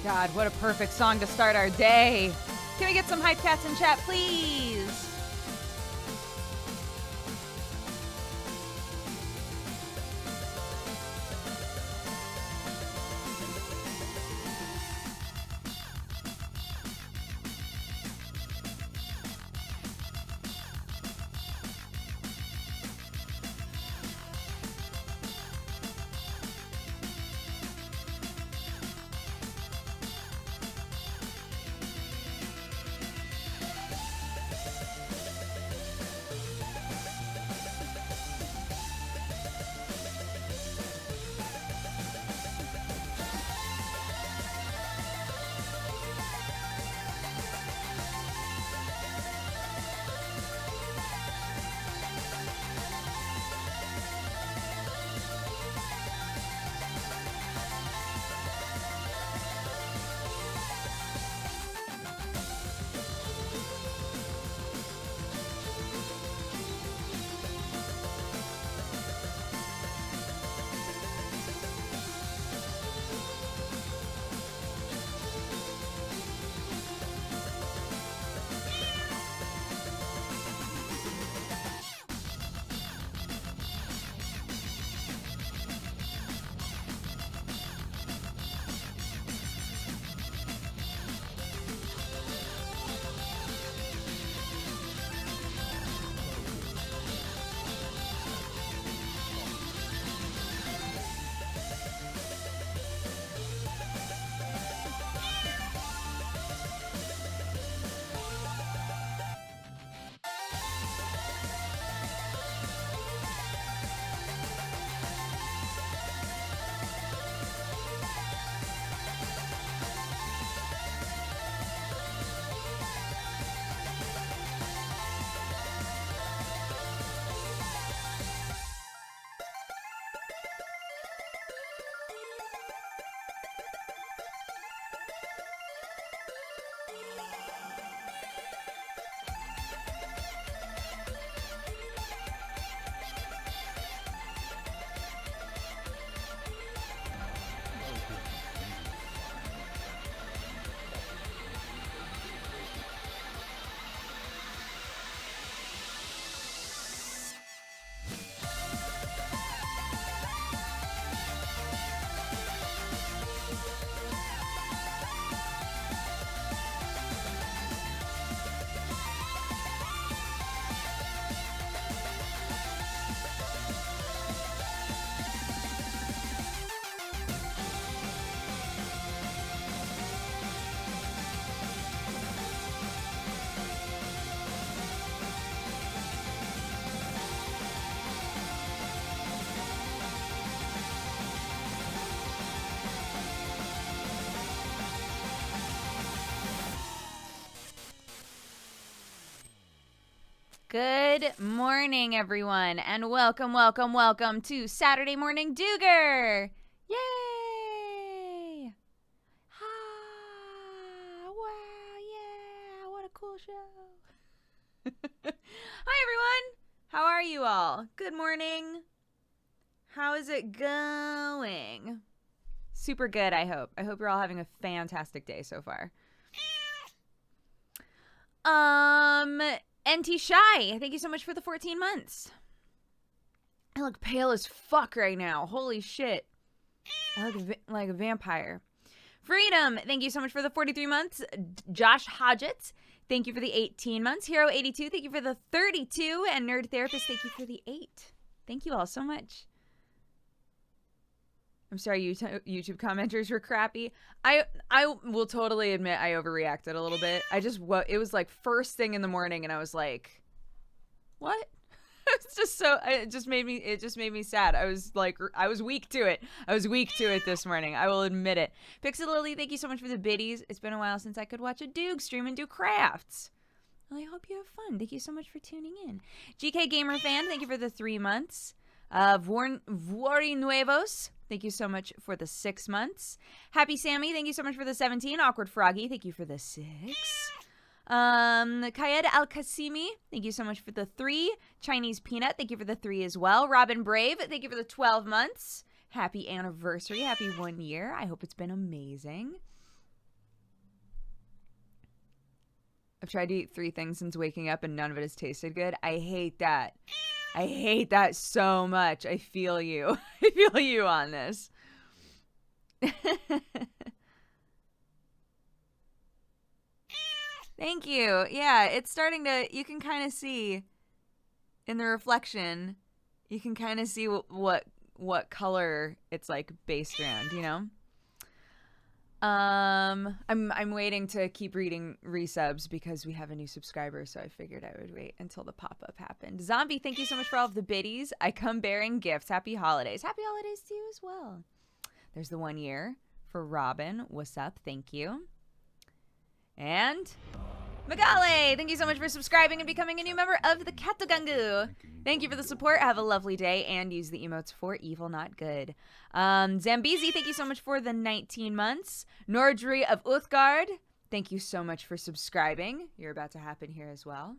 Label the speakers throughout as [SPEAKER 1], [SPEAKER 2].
[SPEAKER 1] God, what a perfect song to start our day. Can we get some hype cats in chat, please? Good morning, everyone, and welcome to Saturday Morning Dooger! Yay! Wow, yeah, what a cool show! Hi, everyone! How are you all? Good morning. How is it going? Super good, I hope. I hope you're all having a fantastic day so far. NT Shy, thank you so much for the 14 months. I look pale as fuck right now. Holy shit. I look like a vampire. Freedom, thank you so much for the 43 months. Josh Hodgett, thank you for the 18 months. Hero82, thank you for the 32. And Nerd Therapist, thank you for the 8. Thank you all so much. I'm sorry, YouTube commenters were crappy. I will totally admit I overreacted a little bit. It was like first thing in the morning, and I was like, "What?" It's just so. It just made me sad. I was weak to it. I was weak to it this morning. I will admit it. Pixie Lily, thank you so much for the biddies. It's been a while since I could watch a Doog stream and do crafts. Well, I hope you have fun. Thank you so much for tuning in. GK Gamer Fan, thank you for the 3 months. Vuori Nuevos, thank you so much for the 6 months. Happy Sammy, thank you so much for the 17. Awkward Froggy, thank you for the 6. Kayed Al-Qasimi, thank you so much for the 3. Chinese Peanut, thank you for the 3 as well. Robin Brave, thank you for the 12 months. Happy anniversary, happy 1 year. I hope it's been amazing. I've tried to eat 3 things since waking up and none of it has tasted good. I hate that. I hate that so much. I feel you. I feel you on this. Thank you. Yeah, it's starting to, you can kind of see in the reflection, you can kind of see what color it's like based around, you know? I'm waiting to keep reading resubs because we have a new subscriber, so I figured I would wait until the pop-up happened. Zombie, thank you so much for all of the biddies. I come bearing gifts. Happy holidays. Happy holidays to you as well. There's the 1 year for Robin. What's up? Thank you. And Magale, thank you so much for subscribing and becoming a new member of the Katogangu. Thank you for the support. Have a lovely day and use the emotes for evil, not good. Zambizi, thank you so much for the 19 months. Nordri of Uthgard, thank you so much for subscribing. You're about to happen here as well.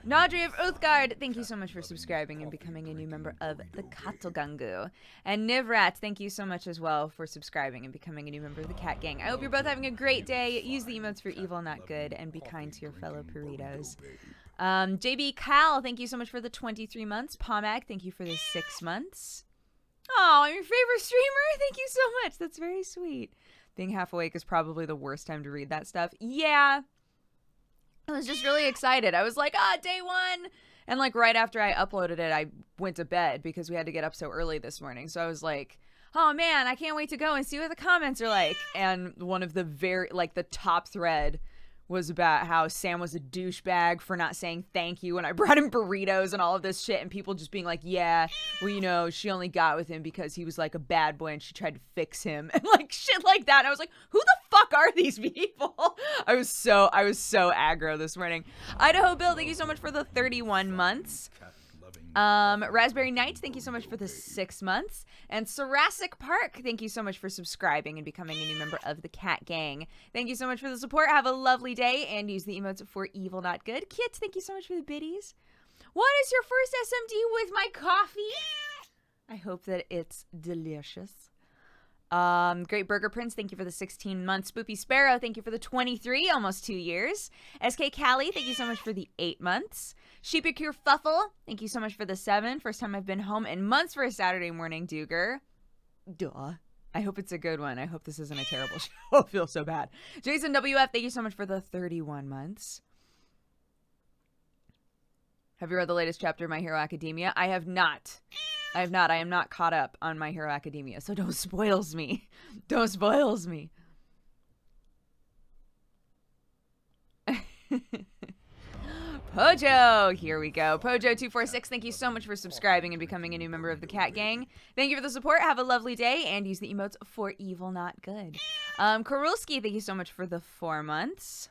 [SPEAKER 1] Nodri of Uthgard, thank you so much for subscribing and becoming a new member of the Katogangu. And Nivrat, thank you so much as well for subscribing and becoming a new member of the Cat Gang. I hope you're both having a great day. Use the emotes for evil, not good, and be kind to your fellow burritos. JB Cal, thank you so much for the 23 months. Pomag, thank you for the 6 months. Oh, I'm your favorite streamer. Thank you so much. That's very sweet. Being half awake is probably the worst time to read that stuff. Yeah. I was just really excited. I was like, day 1. And like right after I uploaded it, I went to bed because we had to get up so early this morning. So I was like, oh man, I can't wait to go and see what the comments are like. And one of the the top thread was about how Sam was a douchebag for not saying thank you when I brought him burritos and all of this shit, and people just being like, yeah, well, you know, she only got with him because he was like a bad boy and she tried to fix him and like shit like that. And I was like, who the fuck are these people? I was so aggro this morning. Idaho Bill, thank you so much for the 31 months. Raspberry Knight, thank you so much for the 6 months. And Jurassic Park, thank you so much for subscribing and becoming a new member of the Cat Gang. Thank you so much for the support. Have a lovely day and use the emotes for evil, not good. Kit, thank you so much for the biddies. What is your first SMD with my coffee? I hope that it's delicious. Great Burger Prince, thank you for the 16 months. Spoopy Sparrow, thank you for the 23, almost 2 years. SK Callie, thank you so much for the 8 months. Sheepicure Fuffle, thank you so much for the 7. First time I've been home in months for a Saturday morning Duger. Duh. I hope it's a good one. I hope this isn't a terrible show. I feel so bad. Jason WF, thank you so much for the 31 months. Have you read the latest chapter of My Hero Academia? I have not. I am not caught up on My Hero Academia, so don't spoils me. Don't spoils me. Pojo, here we go. Pojo246, thank you so much for subscribing and becoming a new member of the Cat Gang. Thank you for the support. Have a lovely day and use the emotes for evil, not good. Korulski, thank you so much for the 4 months.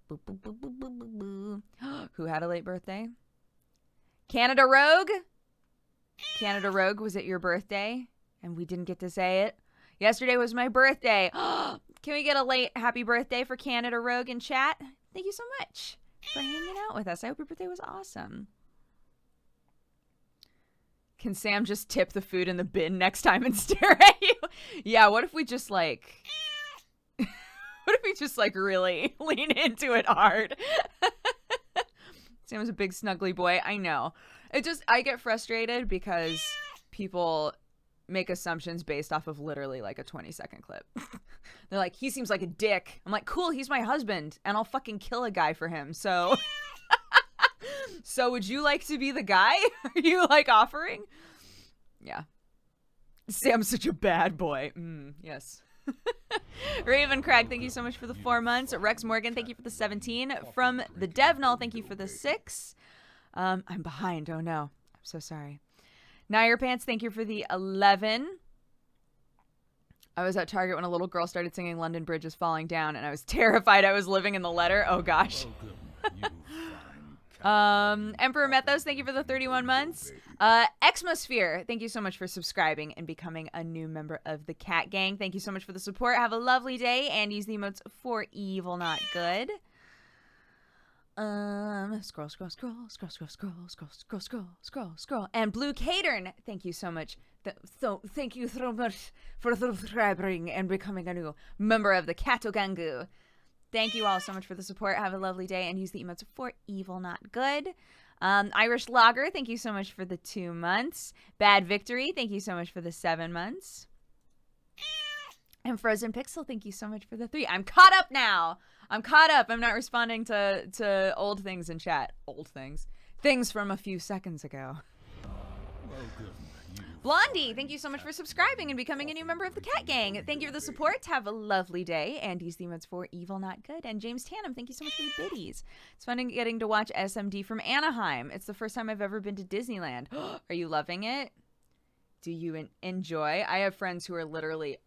[SPEAKER 1] Boo, boo, boo, boo, boo, boo, boo. Who had a late birthday? Canada Rogue? Canada Rogue, was it your birthday? And we didn't get to say it. Yesterday was my birthday. Can we get a late happy birthday for Canada Rogue in chat? Thank you so much for hanging out with us. I hope your birthday was awesome. Can Sam just tip the food in the bin next time and stare at you? Yeah, what if we just like... what if we just like really lean into it hard? Sam's a big snuggly boy. I know. I get frustrated because people make assumptions based off of literally like a 20-second clip. They're like, he seems like a dick. I'm like, cool, he's my husband and I'll fucking kill a guy for him. So, so would you like to be the guy? Are you like offering? Yeah. Sam's such a bad boy. Yes. Raven Craig, thank you so much for the 4 months. Rex Morgan, thank you for the 17. From the Devnull, thank you for the 6. I'm behind. Oh no. I'm so sorry. Nair Pants, thank you for the 11. I was at Target when a little girl started singing London Bridge is Falling Down, and I was terrified I was living in the letter. Oh gosh. Emperor Methos, thank you for the 31 months. Exmosphere, thank you so much for subscribing and becoming a new member of the Cat Gang. Thank you so much for the support. Have a lovely day and use the emotes for evil, not good. Scroll. And Blue Catern, thank you so much So thank you so much for subscribing and becoming a new member of the Katogangu. Thank you all so much for the support. Have a lovely day and use the emotes for evil, not good. Irish Lager, thank you so much for the 2 months. Bad Victory, thank you so much for the 7 months. And Frozen Pixel, thank you so much for the 3. I'm caught up now. I'm caught up. I'm not responding to old things in chat. Old things. Things from a few seconds ago. Blondie, thank you so much for subscribing and becoming a new member of the Cat Gang. Thank you for the support. Have a lovely day. And use the emotes for evil, not good. And James Tannum, thank you so much for the biddies. It's fun getting to watch SMD from Anaheim. It's the first time I've ever been to Disneyland. Are you loving it? Do you enjoy? I have friends who are literally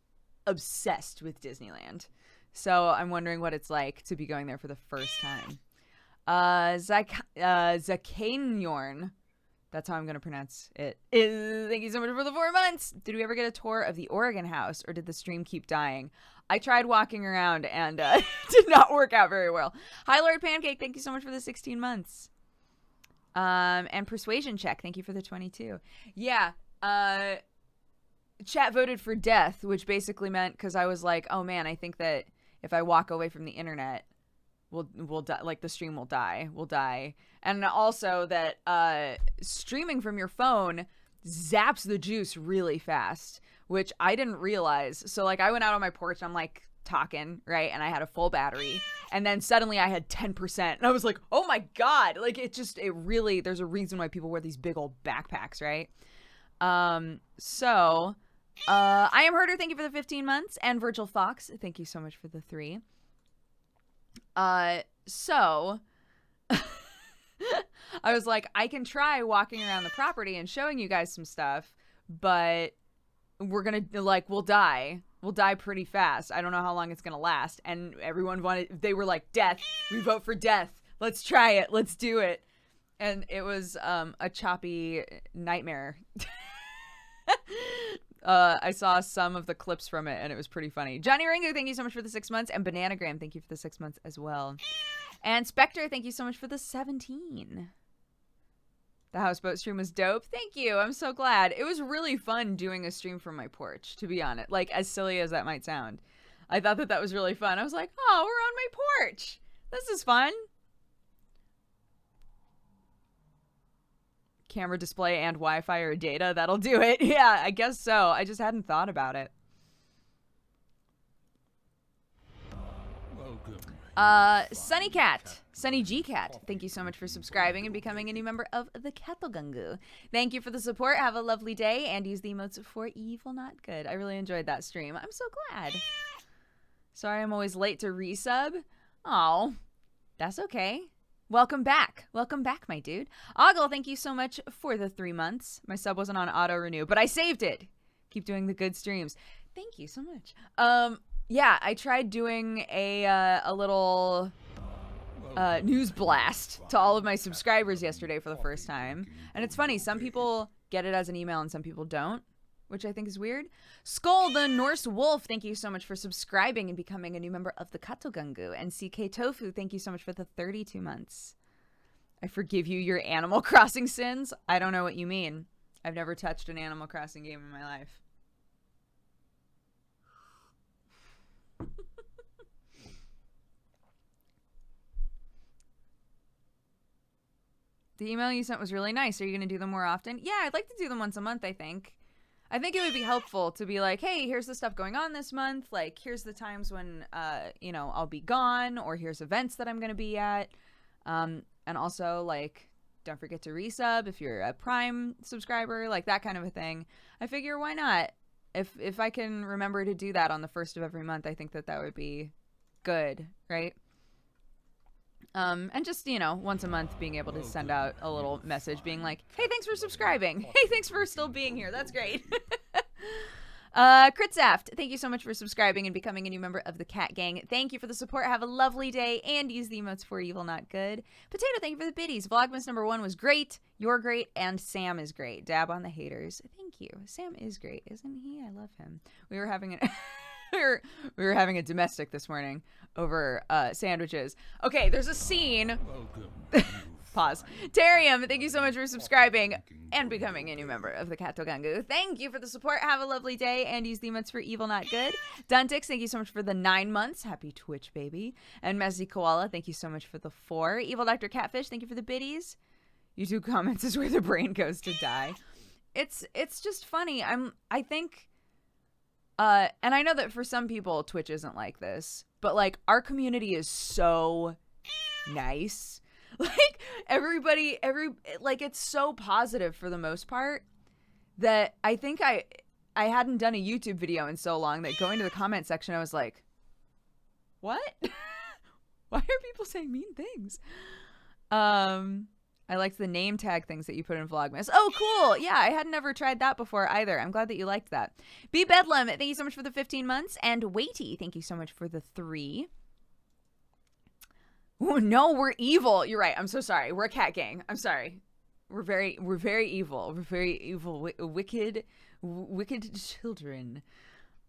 [SPEAKER 1] obsessed with Disneyland. So I'm wondering what it's like to be going there for the first time. Zakanyorn. That's how I'm going to pronounce it. Thank you so much for the 4 months. Did we ever get a tour of the Oregon house, or did the stream keep dying? I tried walking around and did not work out very well. Hi, Lord Pancake. Thank you so much for the 16 months. And Persuasion Check. Thank you for the 22. Yeah. Chat voted for death, which basically meant, because I was like, oh man, I think that if I walk away from the internet, we'll die, like the stream will die. And also that streaming from your phone zaps the juice really fast, which I didn't realize. So like I went out on my porch and I'm like talking, right? And I had a full battery, and then suddenly I had 10%, and I was like, oh my God, like it really, there's a reason why people wear these big old backpacks, right? So I am Herder, thank you for the 15 months, and Virgil Fox, thank you so much for the 3. So I was like, I can try walking around the property and showing you guys some stuff, but we'll die pretty fast. I don't know how long it's gonna last. And everyone they were like, death, we vote for death. Let's try it. Let's do it. And it was a choppy nightmare. I saw some of the clips from it, and it was pretty funny. Johnny Ringo, thank you so much for the 6 months. And Bananagram, thank you for the 6 months as well. And Spectre, thank you so much for the 17. The houseboat stream was dope. Thank you. I'm so glad. It was really fun doing a stream from my porch, to be honest. Like, as silly as that might sound. I thought that was really fun. I was like, oh, we're on my porch. This is fun. Camera display and Wi-Fi or data, that'll do it. Yeah, I guess so. I just hadn't thought about it. Sunny G Cat, thank you so much for subscribing and becoming a new member of the Katogangu. Thank you for the support. Have a lovely day and use the emotes for evil, not good. I really enjoyed that stream. I'm so glad. Sorry I'm always late to resub. Oh, that's okay. Welcome back. Welcome back, my dude. Ogle, thank you so much for the 3 months. My sub wasn't on auto renew, but I saved it. Keep doing the good streams. Thank you so much. Yeah, I tried doing a little news blast to all of my subscribers yesterday for the first time. And it's funny, some people get it as an email and some people don't, which I think is weird. Skull the Norse Wolf, thank you so much for subscribing and becoming a new member of the Katogangu. And CK Tofu, thank you so much for the 32 months. I forgive you your Animal Crossing sins. I don't know what you mean. I've never touched an Animal Crossing game in my life. The email you sent was really nice. Are you going to do them more often? Yeah, I'd like to do them once a month, I think. I think it would be helpful to be like, hey, here's the stuff going on this month. Like, here's the times when, I'll be gone, or here's events that I'm going to be at. And also, like, don't forget to resub if you're a Prime subscriber, like that kind of a thing. I figure, why not? If I can remember to do that on the first of every month, I think that would be good, right? And just, once a month being able to send out a little message being like, hey, thanks for subscribing. Hey, thanks for still being here. That's great. Critsaft, thank you so much for subscribing and becoming a new member of the Cat Gang. Thank you for the support. Have a lovely day and use the emotes for evil, not good. Potato, thank you for the biddies. Vlogmas #1 was great. You're great. And Sam is great. Dab on the haters. Thank you. Sam is great, isn't he? I love him. We were having we were having a domestic this morning over sandwiches. Okay, there's a scene. Pause. Terium, thank you so much for subscribing and becoming a new member of the Kato Gangu. Thank you for the support. Have a lovely day and use the emotes for evil, not good. Duntix, thank you so much for the 9 months. Happy Twitch, baby. And Messy Koala, thank you so much for the 4. Evil Dr. Catfish, thank you for the biddies. YouTube comments is where the brain goes to die. It's just funny. I think and I know that for some people Twitch isn't like this, but like our community is so nice. Like everybody like it's so positive for the most part that I think I hadn't done a YouTube video in so long that going to the comment section I was like, what? Why are people saying mean things? I liked the name tag things that you put in Vlogmas. Oh, cool. Yeah, I had never tried that before either. I'm glad that you liked that. B Bedlam, thank you so much for the 15 months. And Waity, thank you so much for the 3. Oh, no, we're evil. You're right. I'm so sorry. We're a cat gang. I'm sorry. We're very evil. We're very evil, wicked children.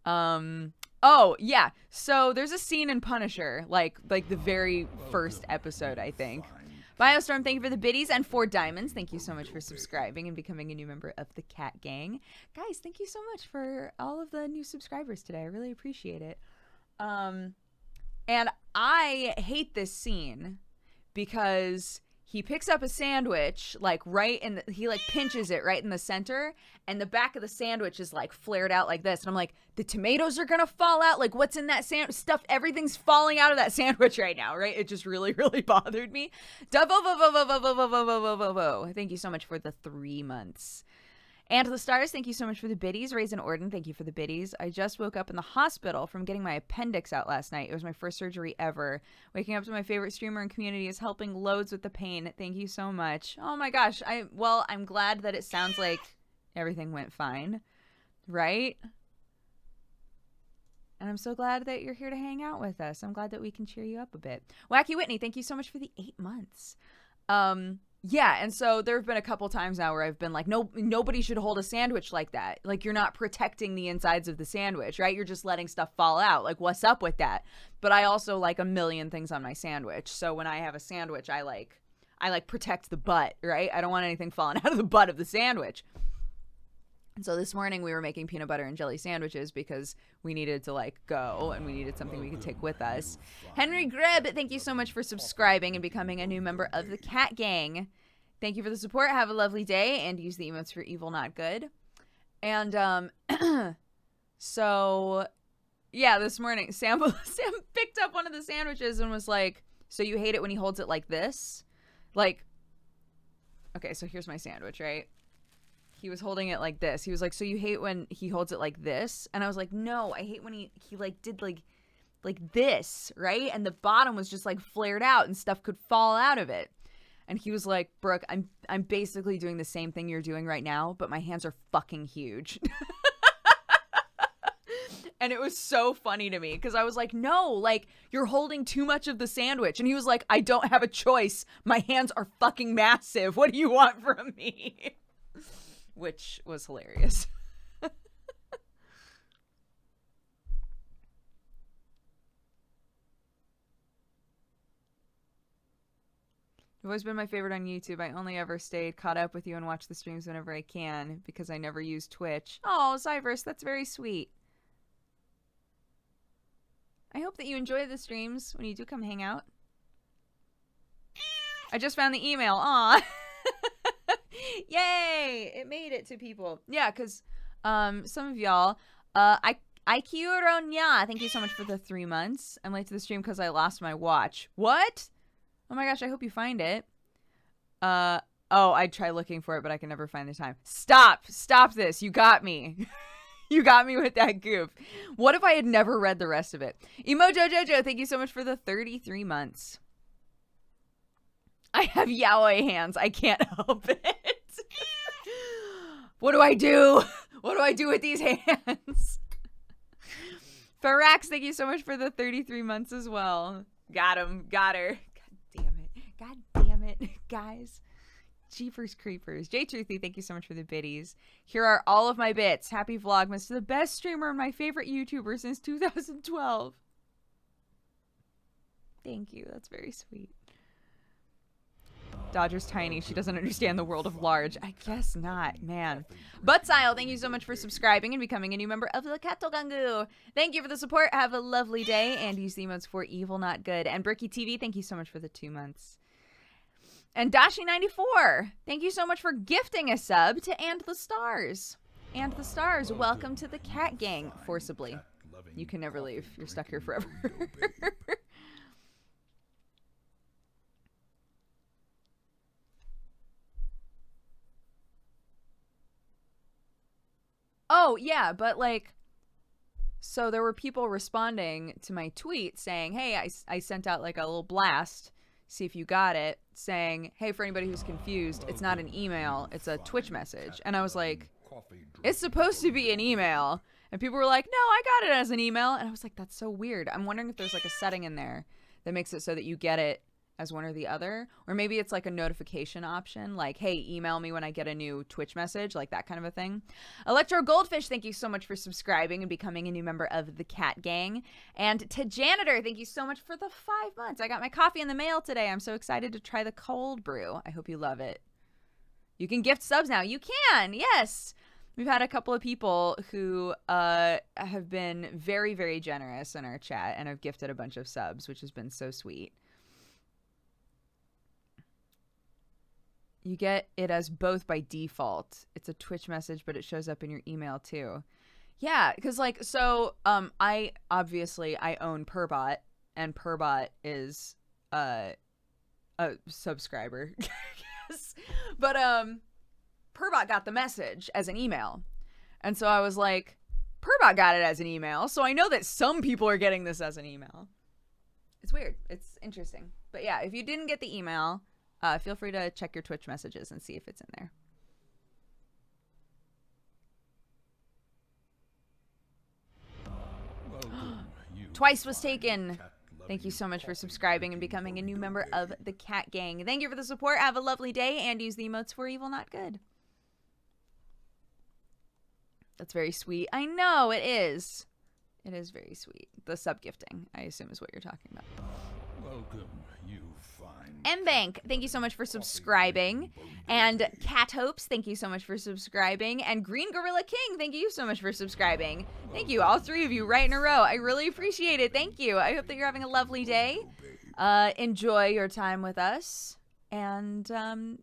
[SPEAKER 1] Oh, yeah. So there's a scene in Punisher, like the very first episode, I think. Biostorm, thank you for the biddies, and 4 diamonds. Thank you so much for subscribing and becoming a new member of the Cat Gang. Guys, thank you so much for all of the new subscribers today. I really appreciate it. And I hate this scene because he picks up a sandwich, like right in the, he like pinches it right in the center, and the back of the sandwich is like flared out like this. And I'm like, the tomatoes are gonna fall out. Like, what's in that stuff? Everything's falling out of that sandwich right now, right? It just really bothered me. Thank you so much for the 3 months. And the stars, thank you so much for the biddies. Raisin Orden, thank you for the biddies. I just woke up in the hospital from getting my appendix out last night. It was my first surgery ever. Waking up to my favorite streamer in community is helping loads with the pain. Thank you so much. Oh my gosh. I'm glad that it sounds like everything went fine, right? And I'm so glad that you're here to hang out with us. I'm glad that we can cheer you up a bit. Wacky Whitney, thank you so much for the 8 months. Yeah, and so there have been a couple times now where I've been like, no, nobody should hold a sandwich like that. Like, you're not protecting the insides of the sandwich, right? You're just letting stuff fall out. Like, what's up with that? But I also like a million things on my sandwich. So when I have a sandwich, I protect the butt, right? I don't want anything falling out of the butt of the sandwich. And so this morning we were making peanut butter and jelly sandwiches because we needed to like go and we needed something we could take with us. Henry Greb, thank you so much for subscribing and becoming a new member of the Cat Gang. Thank you for the support. Have a lovely day and use the emotes for evil, not good. And so yeah, this morning Sam picked up one of the sandwiches and was like, so you hate it when he holds it like this? Like, okay, so here's my sandwich, right? He was holding it like this. He was like, so you hate when he holds it like this? And I was like, no, I hate when he like did like this, right? And the bottom was just like flared out and stuff could fall out of it. And he was like, Brooke, I'm basically doing the same thing you're doing right now, but my hands are fucking huge. And it was so funny to me because I was like, no, like you're holding too much of the sandwich. And he was like, I don't have a choice. My hands are fucking massive. What do you want from me? Which was hilarious. You've always been my favorite on YouTube. I only ever stayed caught up with you and watch the streams whenever I can because I never use Twitch. Oh, Cyrus, that's very sweet. I hope that you enjoy the streams when you do come hang out. I just found the email. Aw. Yay! It made it to people. Yeah, because some of y'all, Aikiuro-nya, thank you so much for the 3 months. I'm late to the stream because I lost my watch. What? Oh my gosh, I hope you find it. Oh, I'd try looking for it, but I can never find the time. Stop this. You got me. You got me with that goof. What if I had never read the rest of it? Emojo Jojo, thank you so much for the 33 months. I have yaoi hands. I can't help it. What do I do? What do I do with these hands? Farax, thank you so much for the 33 months as well. Got him. Got her. God damn it, guys. Jeepers creepers. J Truthy, thank you so much for the biddies. Here are all of my bits. Happy Vlogmas to the best streamer and my favorite YouTuber since 2012. Thank you. That's very sweet. Dodger's tiny. She doesn't understand the world of large. I guess not, man. Butzile, thank you so much for subscribing and becoming a new member of the Katogangu. Thank you for the support. Have a lovely day. And use the emotes for evil, not good. And Bricky TV, thank you so much for the 2 months. And Dashi94, thank you so much for gifting a sub to And the Stars. And the Stars, welcome to the Cat Gang, forcibly. You can never leave. You're stuck here forever. Oh, yeah, but like, so there were people responding to my tweet saying, hey, I sent out like a little blast, see if you got it, saying, hey, for anybody who's confused, it's not an email, it's a Twitch message. And I was like, it's supposed to be an email. And people were like, no, I got it as an email. And I was like, that's so weird. I'm wondering if there's like a setting in there that makes it so that you get it as one or the other. Or maybe it's like a notification option, like, hey, email me when I get a new Twitch message, like that kind of a thing. Electro Goldfish, thank you so much for subscribing and becoming a new member of the Cat Gang. And to Janitor, thank you so much for the 5 months. I got my coffee in the mail today. I'm so excited to try the cold brew. I hope you love it. You can gift subs now. You can, yes. We've had a couple of people who have been very, very generous in our chat and have gifted a bunch of subs, which has been so sweet. You get it as both by default. It's a Twitch message, but it shows up in your email too. Yeah, because like, so I own Purbot, and Purbot is a subscriber. Yes. But Purbot got the message as an email. And so I was like, Purbot got it as an email, so I know that some people are getting this as an email. It's weird. It's interesting. But yeah, if you didn't get the email, feel free to check your Twitch messages and see if it's in there. Twice was taken. Thank you so much for subscribing and becoming a new member of the Cat Gang. Thank you for the support. Have a lovely day and use the emotes for evil, not good. That's very sweet. I know, it is. It is very sweet. The sub-gifting, I assume, is what you're talking about.
[SPEAKER 2] Welcome, you fine.
[SPEAKER 1] M-Bank, thank you so much for subscribing. And Cat Hopes, thank you so much for subscribing. And Green Gorilla King, thank you so much for subscribing. Thank you, all 3 of you, right in a row. I really appreciate it. Thank you. I hope that you're having a lovely day. Enjoy your time with us. And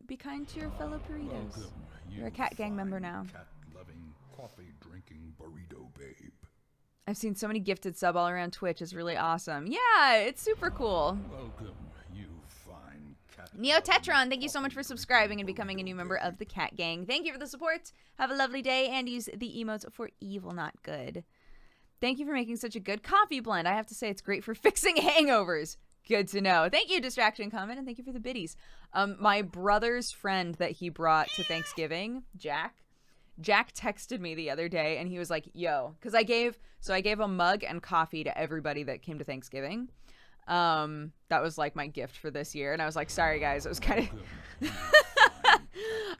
[SPEAKER 1] be kind to your fellow burritos. You're a Cat Gang member now.
[SPEAKER 2] Cat-loving, coffee-drinking burrito babe.
[SPEAKER 1] I've seen so many gifted sub all around Twitch. It's really awesome. Yeah, it's super cool.
[SPEAKER 2] Welcome, you fine cat.
[SPEAKER 1] Neotetron, thank you so much for subscribing and becoming a new member of the Cat Gang. Thank you for the support. Have a lovely day and use the emotes for evil, not good. Thank you for making such a good coffee blend. I have to say it's great for fixing hangovers. Good to know. Thank you, Distraction Comment, and thank you for the biddies. My brother's friend that he brought to Thanksgiving, Jack texted me the other day and he was like, yo, because I gave a mug and coffee to everybody that came to Thanksgiving. That was like my gift for this year. And I was like, sorry guys, it was kind of,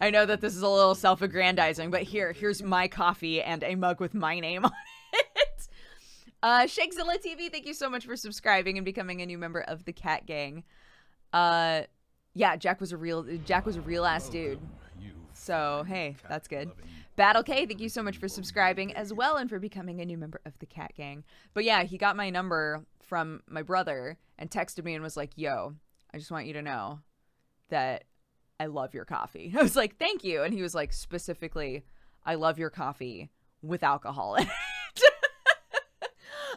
[SPEAKER 1] I know that this is a little self-aggrandizing, but here's my coffee and a mug with my name on it. Shakezilla TV, thank you so much for subscribing and becoming a new member of the Cat Gang. Yeah, Jack was a real ass dude. So, hey, that's good. Battle K, thank you so much for subscribing as well and for becoming a new member of the Cat Gang. But yeah, he got my number from my brother and texted me and was like, yo, I just want you to know that I love your coffee. I was like, thank you. And he was like, specifically, I love your coffee with alcohol in it.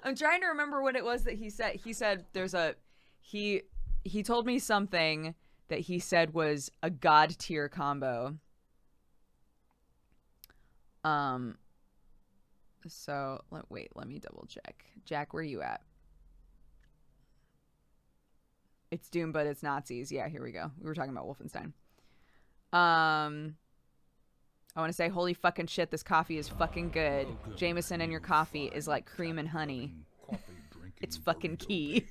[SPEAKER 1] I'm trying to remember what it was that he said. He said he told me something that he said was a god tier combo. So let me double check. Jack, where you at? It's Doom, but it's Nazis. Yeah, here we go. We were talking about Wolfenstein. I want to say, holy fucking shit, this coffee is fucking good. Jameson and your coffee is like cream and honey. It's fucking key.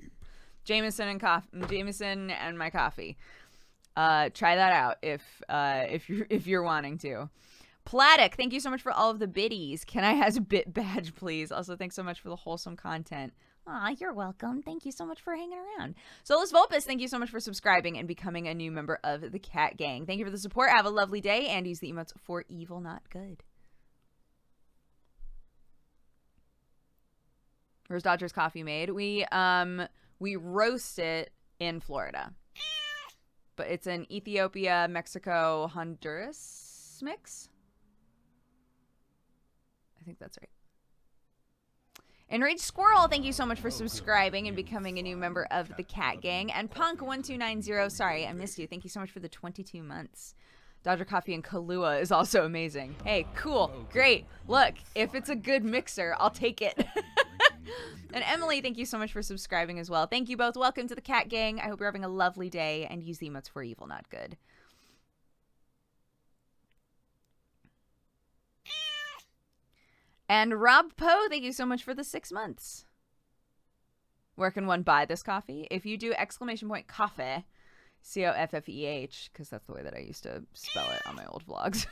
[SPEAKER 1] Jameson and my coffee. Try that out if you're wanting to. Platic, thank you so much for all of the biddies. Can I has a bit badge, please? Also, thanks so much for the wholesome content. Aw, you're welcome. Thank you so much for hanging around. Solus Volpus, thank you so much for subscribing and becoming a new member of the Cat Gang. Thank you for the support. Have a lovely day and use the emotes for evil, not good. Where's Dodger's coffee made? We roast it in Florida. But it's an Ethiopia, Mexico, Honduras mix. I think that's right. Enraged Squirrel, thank you so much for subscribing and becoming a new member of the Cat Gang. And Punk1290, sorry, I missed you. Thank you so much for the 22 months. Dodger Coffee and Kahlua is also amazing. Hey, cool, great. Look, if it's a good mixer, I'll take it. And Emily, thank you so much for subscribing as well. Thank you both. Welcome to the Cat Gang. I hope you're having a lovely day and use the emotes for evil, not good. And Rob Poe, thank you so much for the 6 months. Where can one buy this coffee? If you do !coffee, COFFEH, because that's the way that I used to spell it on my old vlogs.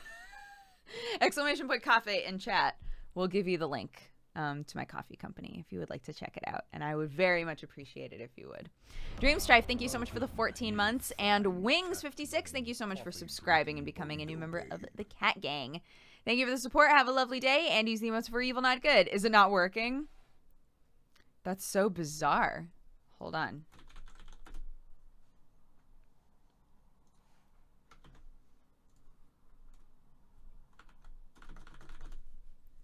[SPEAKER 1] !coffee in chat will give you the link to my coffee company if you would like to check it out. And I would very much appreciate it if you would. Dream Strife, thank you so much for the 14 months. And Wings56, thank you so much for subscribing and becoming a new member of the Cat Gang. Thank you for the support. Have a lovely day and use the emotes for evil, not good. Is it not working? That's so bizarre. Hold on.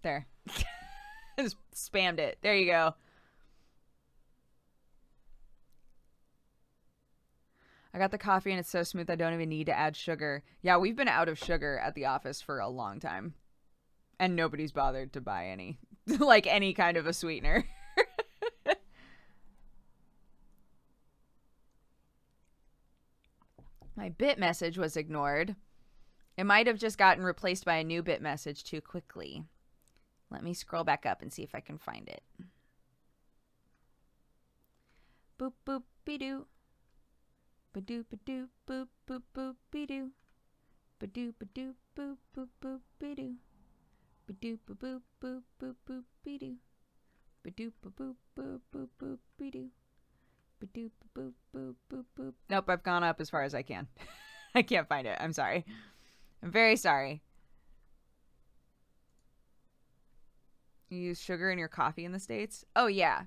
[SPEAKER 1] There. I just spammed it. There you go. I got the coffee and it's so smooth I don't even need to add sugar. Yeah, we've been out of sugar at the office for a long time. And nobody's bothered to buy any. Like any kind of a sweetener. My bit message was ignored. It might have just gotten replaced by a new bit message too quickly. Let me scroll back up and see if I can find it. Boop boop be doo. Ba-doo ba-doo boop boop boop be doo. Ba-doo ba-doo boop boop boop be doo. Ba-doo ba-boop boop boop boop be doo. Ba-doo ba-boop boop boop boop be doo. Ba-doo ba-boop boop boop boop. Nope, I've gone up as far as I can. I can't find it. I'm sorry. I'm very sorry. You use sugar in your coffee in the States? Oh yeah.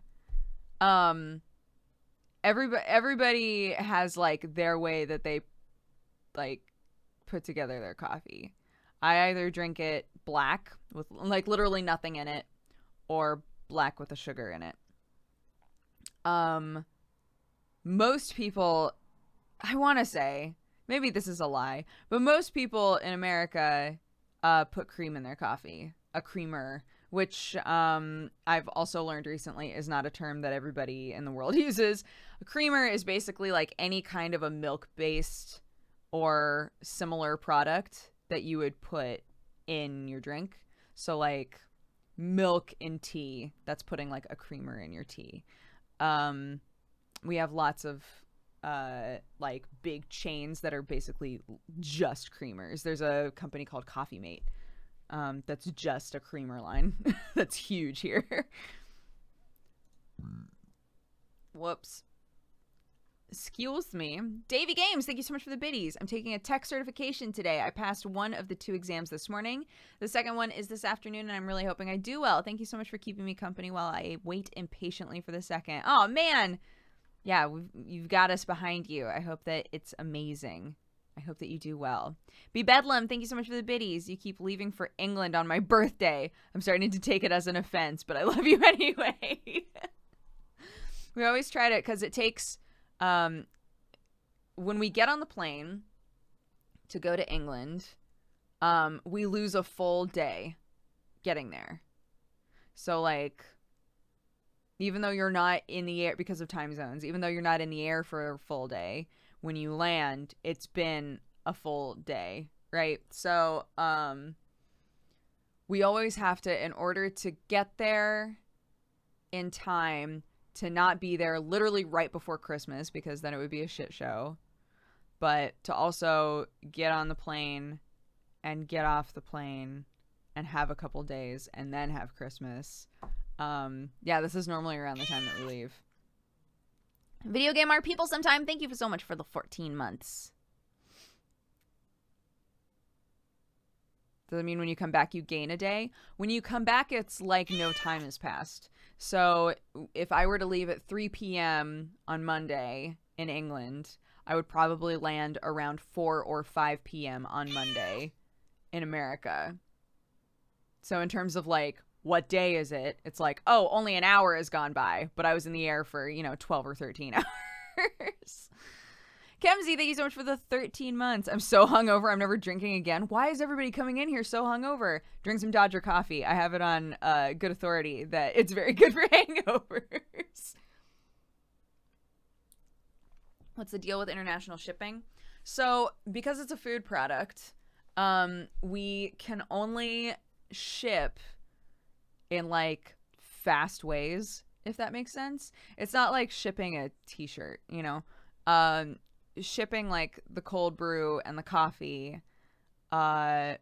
[SPEAKER 1] Everybody has like their way that they like put together their coffee. I either drink it black with like literally nothing in it or black with the sugar in it. Most people, I want to say, maybe this is a lie, but most people in America put cream in their coffee, a creamer, which I've also learned recently is not a term that everybody in the world uses. A creamer is basically like any kind of a milk-based or similar product that you would put in your drink. So like milk in tea, that's putting like a creamer in your tea. We have lots of like big chains that are basically just creamers. There's a company called Coffee Mate. That's just a creamer line. That's huge here. Whoops. Excuse me. Davey Games, thank you so much for the biddies. I'm taking a tech certification today. I passed one of the 2 exams this morning. The second one is this afternoon, and I'm really hoping I do well. Thank you so much for keeping me company while I wait impatiently for the second. Oh, man. Yeah, you've got us behind you. I hope that it's amazing. I hope that you do well. Be Bedlam, thank you so much for the biddies. You keep leaving for England on my birthday. I'm starting to take it as an offense, but I love you anyway. We always try to, because it takes, when we get on the plane to go to England, we lose a full day getting there. So, like, even though you're not in the air, because of time zones, even though you're not in the air for a full day, when you land, it's been a full day, right? So, we always have to, in order to get there in time, to not be there literally right before Christmas, because then it would be a shit show, but to also get on the plane and get off the plane and have a couple days and then have Christmas. Yeah, this is normally around the time that we leave. Video game art people sometime. Thank you so much for the 14 months. Does that mean when you come back you gain a day? When you come back, it's like no time has passed. So if I were to leave at 3 p.m. on Monday in England, I would probably land around 4 or 5 p.m. on Monday in America. So in terms of like, what day is it? It's like, oh, only an hour has gone by, but I was in the air for, 12 or 13 hours. Kemsy, thank you so much for the 13 months. I'm so hungover. I'm never drinking again. Why is everybody coming in here so hungover? Drink some Dodger coffee. I have it on good authority that it's very good for hangovers. What's the deal with international shipping? So because it's a food product, we can only ship in like fast ways, if that makes sense. It's not like shipping a t-shirt, shipping like the cold brew and the coffee, the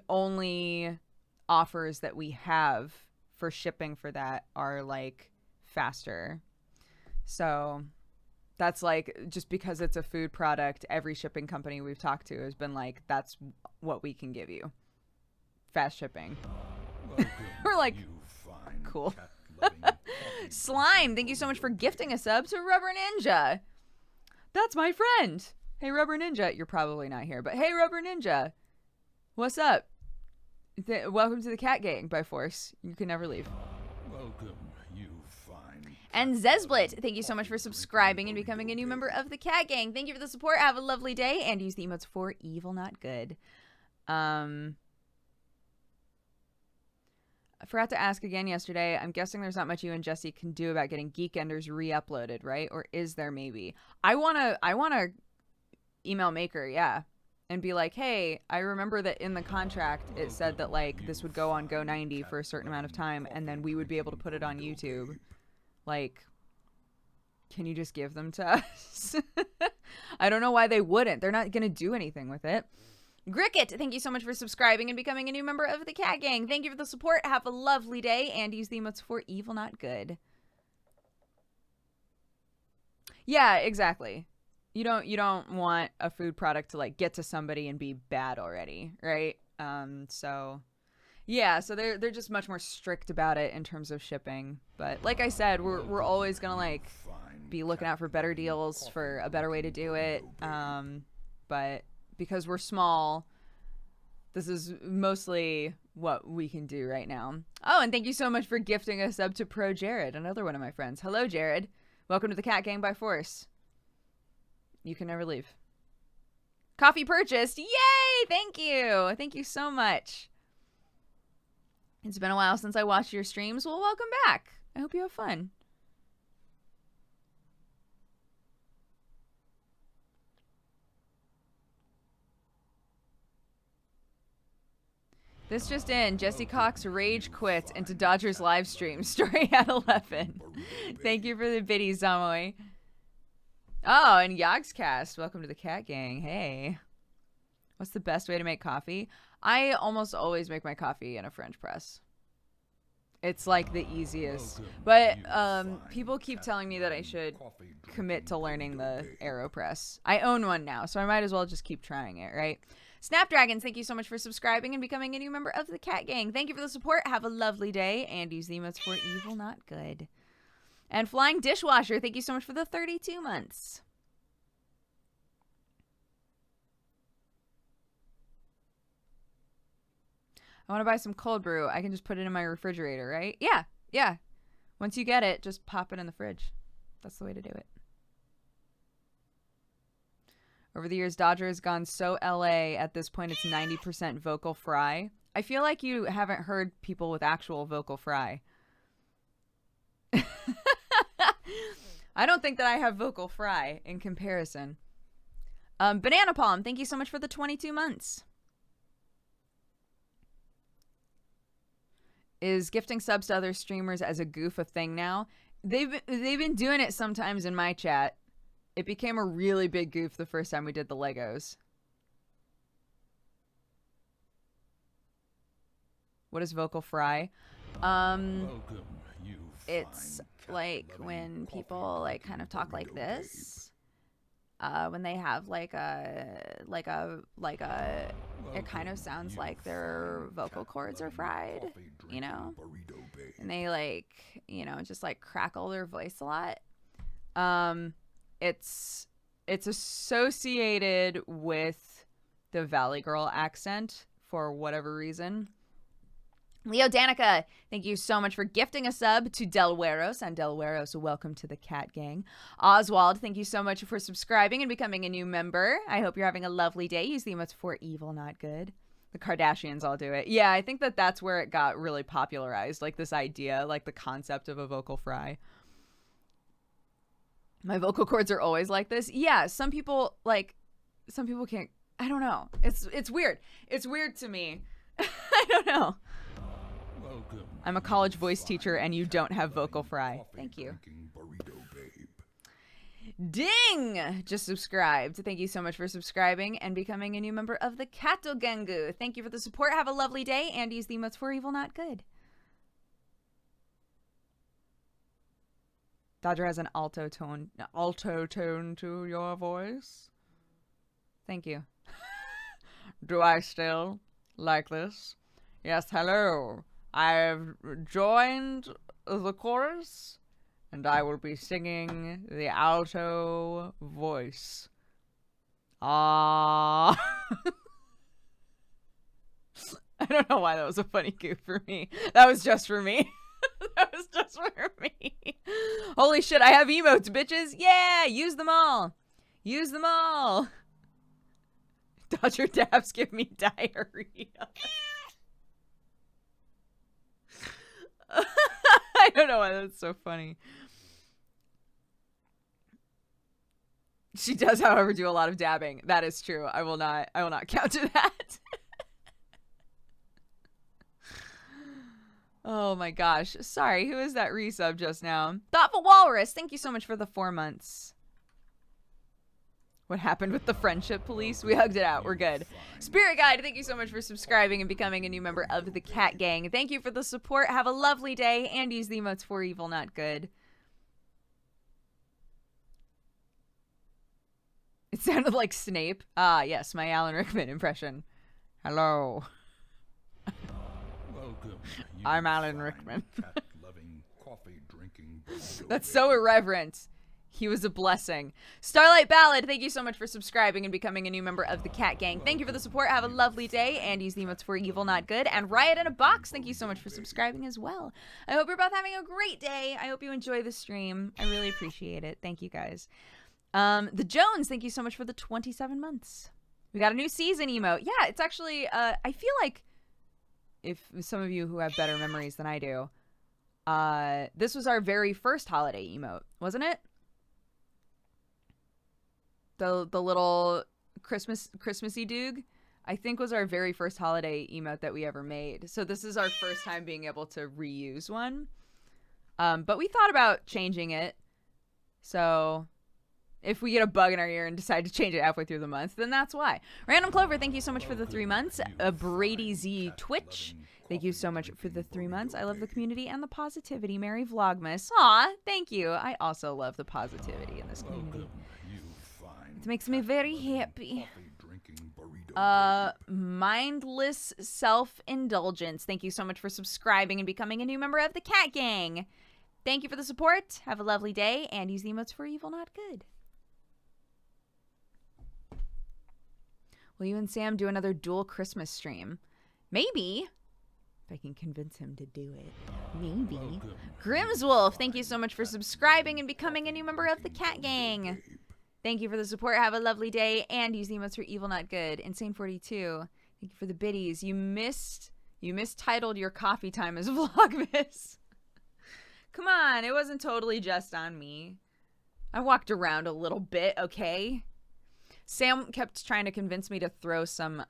[SPEAKER 1] only offers that we have for shipping for that are like faster. So that's like, just because it's a food product, every shipping company we've talked to has been like, that's what we can give you. Fast shipping. We're like, cool. Slime, thank you so much for gifting a sub to Rubber Ninja. That's my friend. Hey, Rubber Ninja. You're probably not here, but hey, Rubber Ninja. What's up? Welcome to the Cat Gang by force. You can never leave.
[SPEAKER 2] Welcome, you fine.
[SPEAKER 1] And Zezblit, thank you so much for subscribing and becoming a new member of the Cat Gang. Thank you for the support. Have a lovely day, and use the emotes for evil, not good. I forgot to ask again yesterday. I'm guessing there's not much you and Jesse can do about getting Geekenders re-uploaded, right? Or is there maybe? I wanna email Maker, yeah, and be like, hey, I remember that in the contract it said that like this would go on Go90 for a certain amount of time, and then we would be able to put it on YouTube. Like, can you just give them to us? I don't know why they wouldn't. They're not gonna do anything with it. Gricket, thank you so much for subscribing and becoming a new member of the Cat Gang. Thank you for the support. Have a lovely day, and use the emotes for evil, not good. Yeah, exactly. You don't want a food product to like get to somebody and be bad already, right? So yeah, so they're just much more strict about it in terms of shipping. But like I said, we're always gonna like be looking out for better deals, for a better way to do it. But because we're small, this is mostly what we can do right now. Oh, and thank you so much for gifting a sub to Pro Jared, another one of my friends. Hello, Jared. Welcome to the Cat Gang by force. You can never leave. Coffee purchased. Yay! Thank you. Thank you so much. It's been a while since I watched your streams. Well, welcome back. I hope you have fun. This just in, Jesse Cox rage quits into Dodgers live stream. Story at 11. Thank you for the biddy, Zamoy. Oh, and Yogscast. Welcome to the Cat Gang. Hey. What's the best way to make coffee? I almost always make my coffee in a French press. It's like the easiest. But people keep telling me that I should commit to learning the AeroPress. I own one now, so I might as well just keep trying it, right? Snapdragons, thank you so much for subscribing and becoming a new member of the Cat Gang. Thank you for the support. Have a lovely day, and use the emotes for evil, not good. And Flying Dishwasher, thank you so much for the 32 months. I want to buy some cold brew. I can just put it in my refrigerator, right? Yeah, yeah. Once you get it, just pop it in the fridge. That's the way to do it. Over the years, Dodger has gone so LA. At this point, it's 90% vocal fry. I feel like you haven't heard people with actual vocal fry. I don't think that I have vocal fry in comparison. Banana Palm, thank you so much for the 22 months. Is gifting subs to other streamers as a goof a thing now? They've been doing it sometimes in my chat. It became a really big goof the first time we did the Legos. What is vocal fry?
[SPEAKER 2] Welcome, you
[SPEAKER 1] It's
[SPEAKER 2] fine
[SPEAKER 1] like
[SPEAKER 2] cat-loving,
[SPEAKER 1] when people like
[SPEAKER 2] coffee-drinking
[SPEAKER 1] kind of talk like
[SPEAKER 2] burrito
[SPEAKER 1] this. When they have like a it kind of sounds like their vocal cords are fried, you know? And they like, you know, just like crackle their voice a lot. It's associated with the Valley Girl accent for whatever reason. Leo Danica, thank you so much for gifting a sub to Delweros. And Delweros, welcome to the Cat Gang. Oswald, thank you so much for subscribing and becoming a new member. I hope you're having a lovely day. Use the emotes for evil, not good. The Kardashians all do it. Yeah, I think that's where it got really popularized. Like this idea, like the concept of a vocal fry. My vocal cords are always like this. Yeah, some people can't. I don't know. It's weird. It's weird to me. I don't know. I'm a college voice teacher and you don't have vocal fry. Thank you. Ding! Just subscribed. Thank you so much for subscribing and becoming a new member of the Kato Gengu. Thank you for the support. Have a lovely day and use the emotes for evil, not good. Dodger has an alto tone to your voice. Thank you. Do I still like this? Yes, hello. I've joined the chorus, and I will be singing the alto voice. Ah. I don't know why that was a funny goof for me. That was just for me. That was just for me. Holy shit, I have emotes, bitches. Yeah, use them all. Use them all. Dodger dabs give me diarrhea. I don't know why that's so funny. She does, however, do a lot of dabbing. That is true. I will not counter that. Oh my gosh. Sorry, who is that resub just now? Thoughtful Walrus, thank you so much for the 4 months. What happened with the friendship police? We hugged it out. We're good. Spirit Guide, thank you so much for subscribing and becoming a new member of the Cat Gang. Thank you for the support. Have a lovely day and use the emotes for evil, not good. It sounded like Snape. Ah, yes, my Alan Rickman impression. Hello.
[SPEAKER 2] Welcome,
[SPEAKER 1] I'm Alan Rickman.
[SPEAKER 2] Coffee-drinking
[SPEAKER 1] That's so irreverent. He was a blessing. Starlight Ballad, thank you so much for subscribing and becoming a new member of the Cat Gang. Thank you for the support. Have a lovely day and use the emotes for evil, not good. And Riot in a Box, thank you so much for subscribing as well. I hope you're both having a great day. I hope you enjoy the stream. I really appreciate it. Thank you guys. The Jones, thank you so much for the 27 months. We got a new season emote. Yeah, it's actually, I feel like if some of you who have better memories than I do, this was our very first holiday emote, wasn't it? The little Christmassy doog, I think was our very first holiday emote that we ever made. So this is our first time being able to reuse one. But we thought about changing it. So if we get a bug in our ear and decide to change it halfway through the month, then that's why. Random Clover, thank you so much for the 3 months. Brady Z Twitch, thank you so much for the 3 months. I love the community and the positivity. Merry Vlogmas. Aw, thank you. I also love the positivity in this community. It makes me very happy. Mindless Self-Indulgence, thank you so much for subscribing and becoming a new member of the Cat Gang. Thank you for the support. Have a lovely day and use the emotes for evil, not good. Will you and Sam do another dual Christmas stream? Maybe. If I can convince him to do it. Maybe. Grimswolf, thank you so much for subscribing and becoming a new member of the Cat Gang. Thank you for the support. Have a lovely day and use the emotes for evil, not good. Insane42, thank you for the biddies. You mistitled your coffee time as Vlogmas. Come on, it wasn't totally just on me. I walked around a little bit, okay? Sam kept trying to convince me to throw some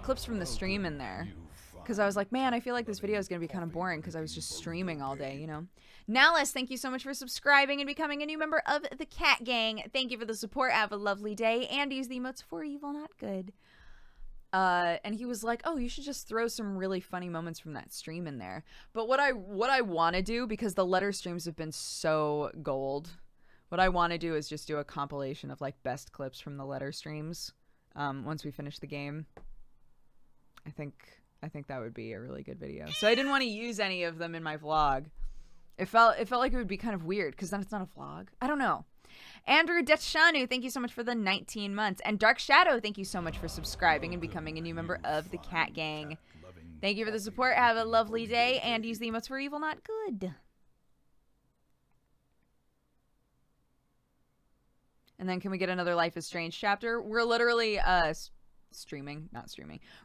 [SPEAKER 1] clips from the stream in there. Because I was like, man, I feel like this video is going to be kind of boring because I was just streaming all day, you know? Nallis, thank you so much for subscribing and becoming a new member of the Cat Gang. Thank you for the support. Have a lovely day and use the emotes for evil, not good. And he was like, "Oh, you should just throw some really funny moments from that stream in there." But what I want to do, because the letter streams have been so gold, what I want to do is just do a compilation of like best clips from the letter streams. Once we finish the game, I think that would be a really good video. So I didn't want to use any of them in my vlog. It felt like it would be kind of weird because then it's not a vlog. I don't know. Andrew Detshanu, thank you so much for the 19 months. And Dark Shadow, thank you so much for subscribing and becoming a new member of the Cat Gang. Thank you for the support. Have a lovely day, and use the emotes for evil, not good. And then can we get another Life is Strange chapter? We're literally not streaming.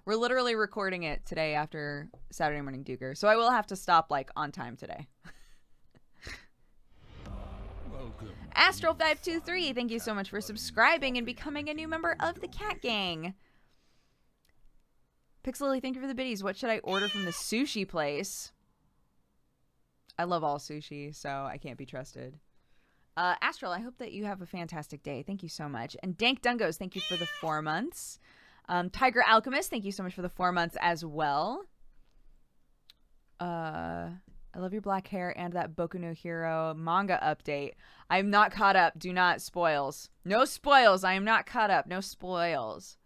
[SPEAKER 1] We're literally recording it today after Saturday Morning Duker. So I will have to stop like on time today. Astral523, thank you so much for subscribing and becoming a new member of the Cat Gang. Pixelly, thank you for the biddies. What should I order from the sushi place? I love all sushi, so I can't be trusted. Astral, I hope that you have a fantastic day. Thank you so much. And Dank Dungos, thank you for the 4 months. Tiger Alchemist, thank you so much for the 4 months as well. I love your black hair and that Boku no Hero manga update. I'm not caught up. Do not spoils. No spoils. I am not caught up. No spoils.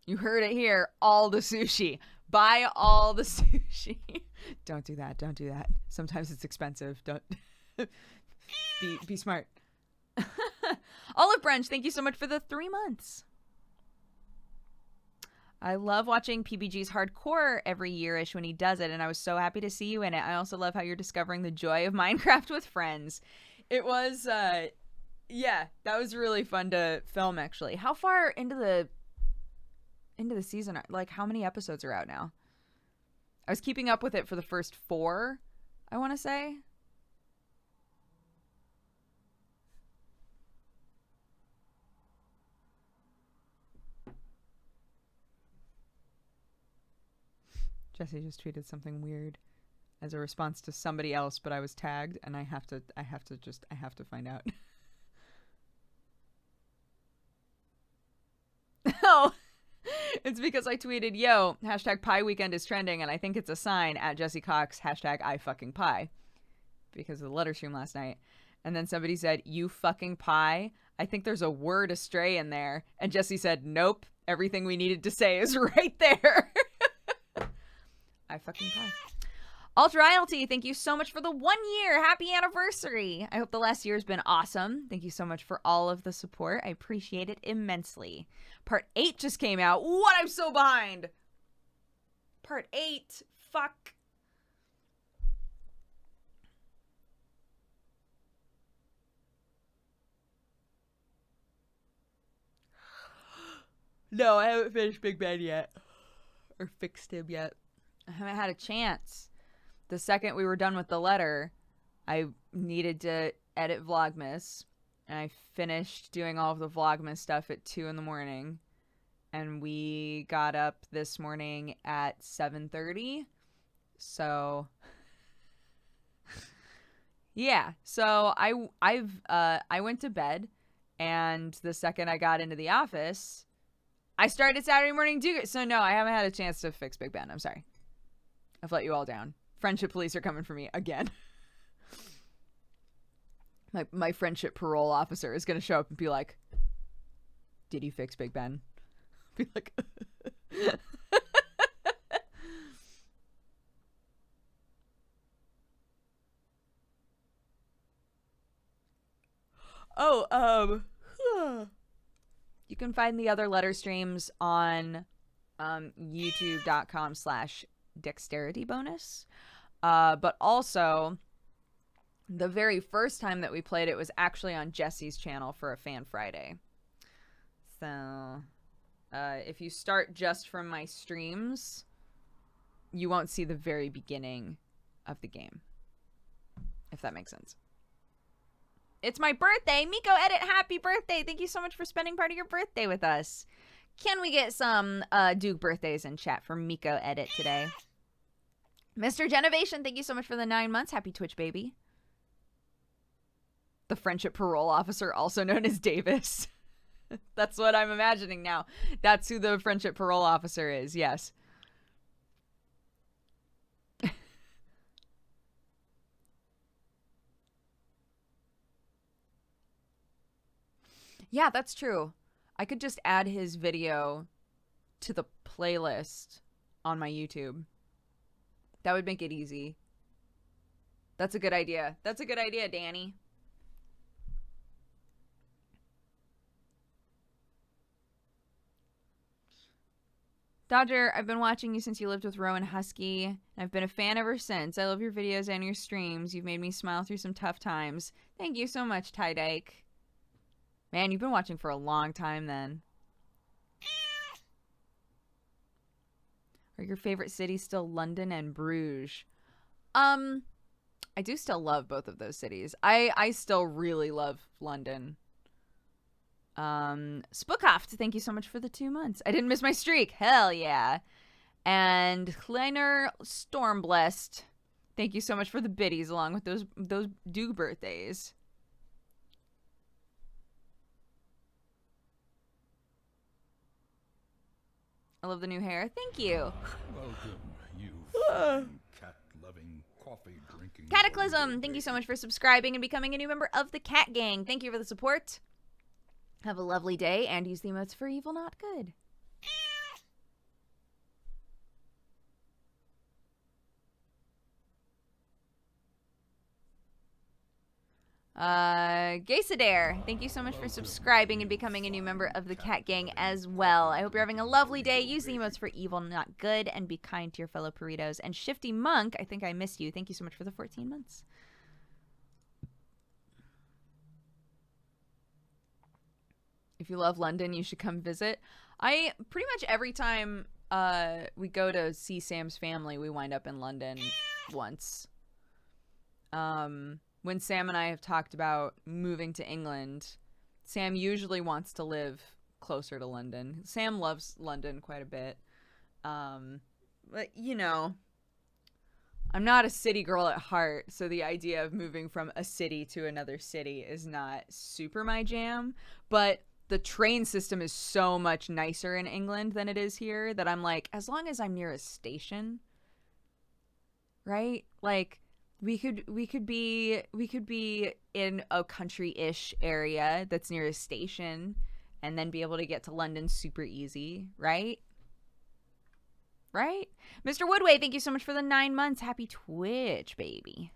[SPEAKER 1] You heard it here. All the sushi. Buy all the sushi. Don't do that. Don't do that. Sometimes it's expensive. Don't. Be smart. Olive Brunch, thank you so much for the 3 months. I love watching PBG's Hardcore every year-ish when he does it, and I was so happy to see you in it. I also love how you're discovering the joy of Minecraft with friends. It was, yeah, that was really fun to film, actually. How far into the season, like, how many episodes are out now? I was keeping up with it for the first 4, I want to say. Jesse just tweeted something weird as a response to somebody else, but I was tagged and I have to find out. Oh, it's because I tweeted, yo, hashtag pie weekend is trending, and I think it's a sign at Jesse Cox, hashtag I fucking pie, because of the letter stream last night. And then somebody said, you fucking pie? I think there's a word astray in there. And Jesse said, nope, everything we needed to say is right there. I fucking pie. Ultra thank you so much for the 1 year. Happy anniversary. I hope the last year has been awesome. Thank you so much for all of the support. I appreciate it immensely. Part 8 just came out. What? I'm so behind. Part 8. Fuck. No, I haven't finished Big Ben yet. Or fixed him yet. I haven't had a chance. The second we were done with the letter, I needed to edit Vlogmas. And I finished doing all of the Vlogmas stuff at 2 in the morning. And we got up this morning at 7:30. So yeah. So I went to bed, and the second I got into the office, I started Saturday Morning Duker. So no, I haven't had a chance to fix Big Ben. I'm sorry. I've let you all down. Friendship police are coming for me again. My friendship parole officer is going to show up and be like, did you fix Big Ben? Be like, oh, you can find the other letter streams on youtube.com/dexterity-bonus. But also, the very first time that we played it was actually on Jesse's channel for a Fan Friday. So, if you start just from my streams, you won't see the very beginning of the game. If that makes sense. It's my birthday! Miko Edit, happy birthday! Thank you so much for spending part of your birthday with us. Can we get some Duke birthdays in chat for Miko Edit today? Mr. Genovation, thank you so much for the 9 months. Happy Twitch, baby. The friendship parole officer, also known as Davis. That's what I'm imagining now. That's who the friendship parole officer is, yes. Yeah, that's true. I could just add his video to the playlist on my YouTube. That would make it easy. That's a good idea. That's a good idea, Danny. Dodger, I've been watching you since you lived with Rowan Husky, and I've been a fan ever since. I love your videos and your streams. You've made me smile through some tough times. Thank you so much, Ty Dyke. Man, you've been watching for a long time then. Are your favorite cities still London and Bruges? I do still love both of those cities. I still really love London. Spookhoft, thank you so much for the 2 months. I didn't miss my streak. Hell yeah. And Kleiner Stormblessed, thank you so much for the biddies along with those due birthdays. I love the new hair. Thank you.
[SPEAKER 2] Welcome, you cat-loving, coffee-drinking...
[SPEAKER 1] Cataclysm, thank you so much for subscribing and becoming a new member of the Cat Gang. Thank you for the support. Have a lovely day and use the emotes for evil, not good. Gaysadare, thank you so much for subscribing and becoming a new member of the Cat Gang as well. I hope you're having a lovely day. Use the emotes for evil, not good, and be kind to your fellow burritos. And Shifty Monk, I think I missed you. Thank you so much for the 14 months. If you love London, you should come visit. I pretty much every time we go to see Sam's family, we wind up in London once. When Sam and I have talked about moving to England, Sam usually wants to live closer to London. Sam loves London quite a bit. But, you know, I'm not a city girl at heart, so the idea of moving from a city to another city is not super my jam. But the train system is so much nicer in England than it is here that I'm like, as long as I'm near a station, right? Like, we could be in a country-ish area that's near a station and then be able to get to London super easy, right? Right? Mr. Woodway, thank you so much for the 9 months. Happy Twitch, baby.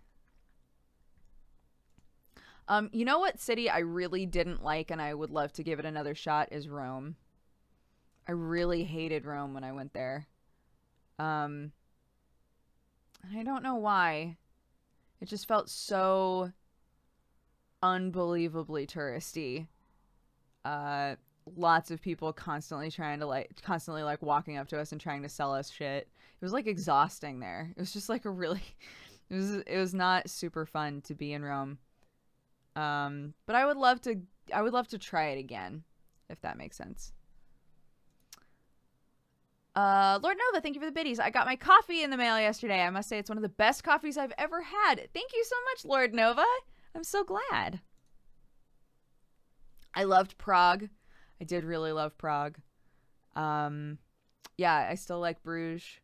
[SPEAKER 1] You know what city I really didn't like and I would love to give it another shot is Rome. I really hated Rome when I went there. And I don't know why. It just felt so unbelievably touristy. Lots of people constantly walking up to us and trying to sell us shit. It was like exhausting there. It was just like it was not super fun to be in Rome. But I would love to try it again, if that makes sense. Lord Nova, thank you for the biddies. I got my coffee in the mail yesterday. I must say it's one of the best coffees I've ever had. Thank you so much, Lord Nova. I'm so glad. I loved Prague. I did really love Prague. Yeah, I still like Bruges.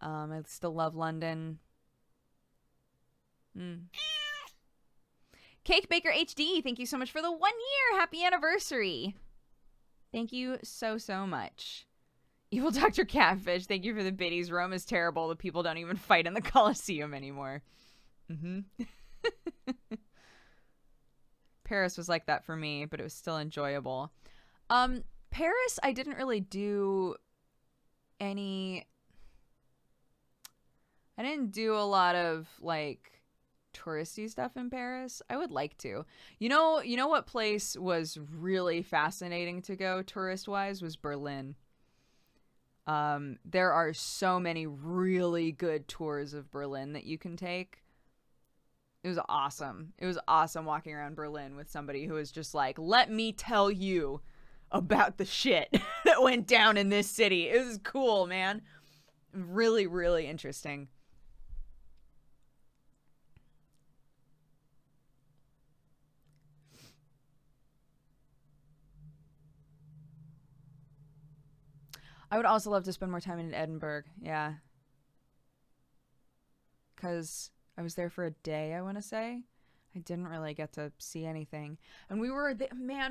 [SPEAKER 1] I still love London. Cake Baker HD, thank you so much for the 1 year. Happy anniversary. Thank you so, so much. Evil Dr. Catfish, thank you for the biddies. Rome is terrible. The people don't even fight in the Colosseum anymore. Paris was like that for me, but it was still enjoyable. Paris, I didn't really do any... I didn't do a lot of, like, touristy stuff in Paris. I would like to. You know what place was really fascinating to go tourist-wise was Berlin. There are so many really good tours of Berlin that you can take. It was awesome. It was awesome walking around Berlin with somebody who was just like, let me tell you about the shit that went down in this city. It was cool, man. Really, really interesting. I would also love to spend more time in Edinburgh. Yeah. Because I was there for a day, I want to say. I didn't really get to see anything. And we were,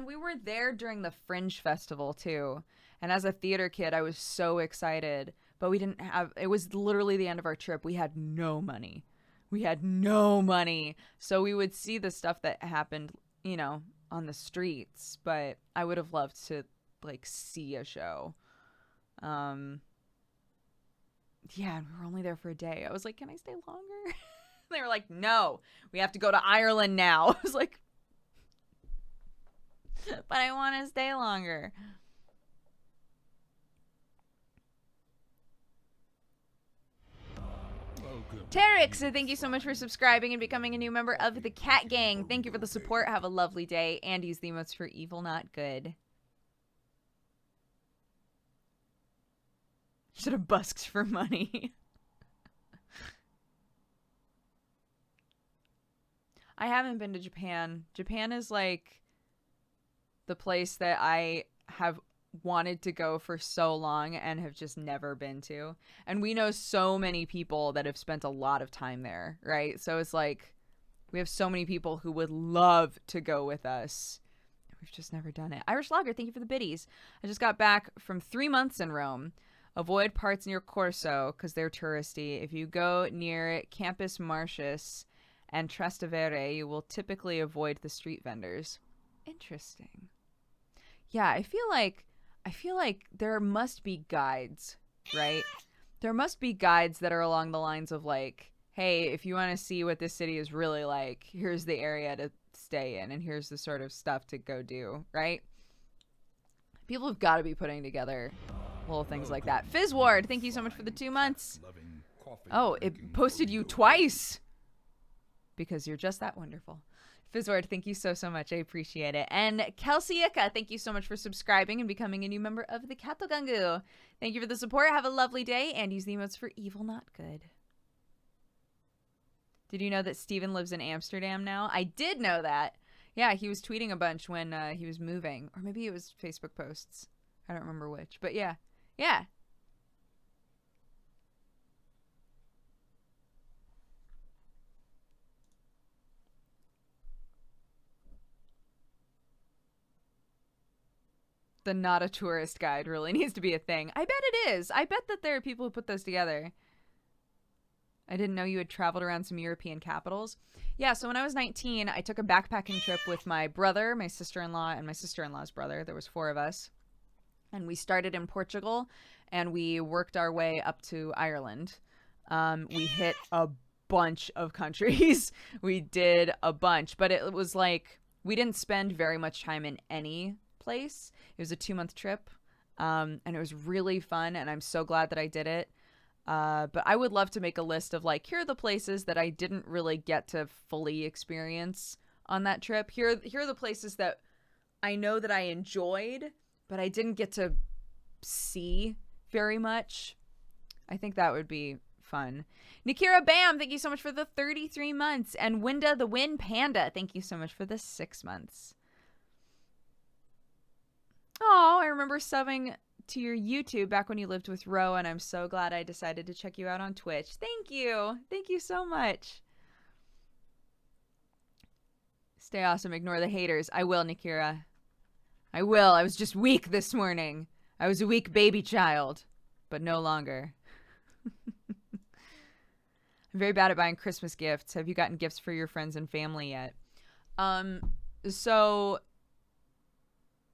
[SPEAKER 1] we were there during the Fringe Festival too. And as a theater kid, I was so excited. But we didn't have, it was literally the end of our trip. We had no money. We had no money. So we would see the stuff that happened, you know, on the streets. But I would have loved to, like, see a show. Yeah, and we were only there for a day. I was like, can I stay longer? They were like, no, we have to go to Ireland now. I was like, but I want to stay longer. Tarek, so thank you so much for subscribing and becoming a new member of the Cat Gang. Thank you for the support. Have a lovely day. And use the emotes for evil, not good. Should have busked for money. I haven't been to Japan. Japan is like the place that I have wanted to go for so long and have just never been to. And we know so many people that have spent a lot of time there, right? So it's like we have so many people who would love to go with us. We've just never done it. Irish Logger, thank you for the biddies. I just got back from 3 months in Rome. Avoid parts near Corso because they're touristy. If you go near Campus Martius and Trastevere, you will typically avoid the street vendors. Interesting. Yeah, I feel like there must be guides, right? There must be guides that are along the lines of like, hey, if you want to see what this city is really like, here's the area to stay in and here's the sort of stuff to go do, right? People have got to be putting together little things like that. Fizzward, thank you so much for the 2 months. Oh, it posted you twice because you're just that wonderful. Fizzward, thank you so much. I appreciate it. And Kelseyika, thank you so much for subscribing and becoming a new member of the Katogangu. Thank you for the support. Have a lovely day and use the emotes for evil, not good. Did you know that Steven lives in Amsterdam now? I did know that. Yeah, he was tweeting a bunch when he was moving. Or maybe it was Facebook posts. I don't remember which. But yeah. Yeah. The not a tourist guide really needs to be a thing. I bet it is. I bet that there are people who put those together. I didn't know you had traveled around some European capitals. Yeah, so when I was 19, I took a backpacking trip with my brother, my sister-in-law, and my sister-in-law's brother. There was 4 of us. And we started in Portugal, and we worked our way up to Ireland. We hit a bunch of countries. We did a bunch, but it was like we didn't spend very much time in any place. It was a 2-month trip, and it was really fun, and I'm so glad that I did it. But I would love to make a list of like, here are the places that I didn't really get to fully experience on that trip. Here are the places that I know that I enjoyed, but I didn't get to see very much. I think that would be fun. Nikira Bam, thank you so much for the 33 months. And Winda the Win Panda, thank you so much for the 6 months. Oh, I remember subbing to your YouTube back when you lived with Ro, and I'm so glad I decided to check you out on Twitch. Thank you. Thank you so much. Stay awesome. Ignore the haters. I will, Nikira. I will. I was just weak this morning. I was a weak baby child, but no longer. I'm very bad at buying Christmas gifts. Have you gotten gifts for your friends and family yet? So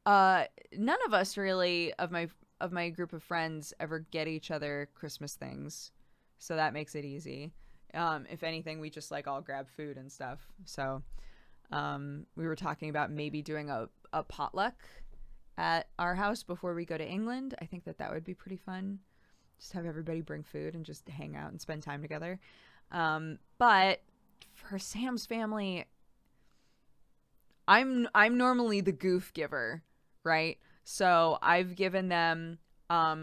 [SPEAKER 1] none of us really of my group of friends ever get each other Christmas things, so that makes it easy. If anything, we just like all grab food and stuff. So we were talking about maybe doing a potluck at our house before we go to England. I think that would be pretty fun. Just have everybody bring food and just hang out and spend time together. But for Sam's family, I'm normally the goof giver, right? So I've given them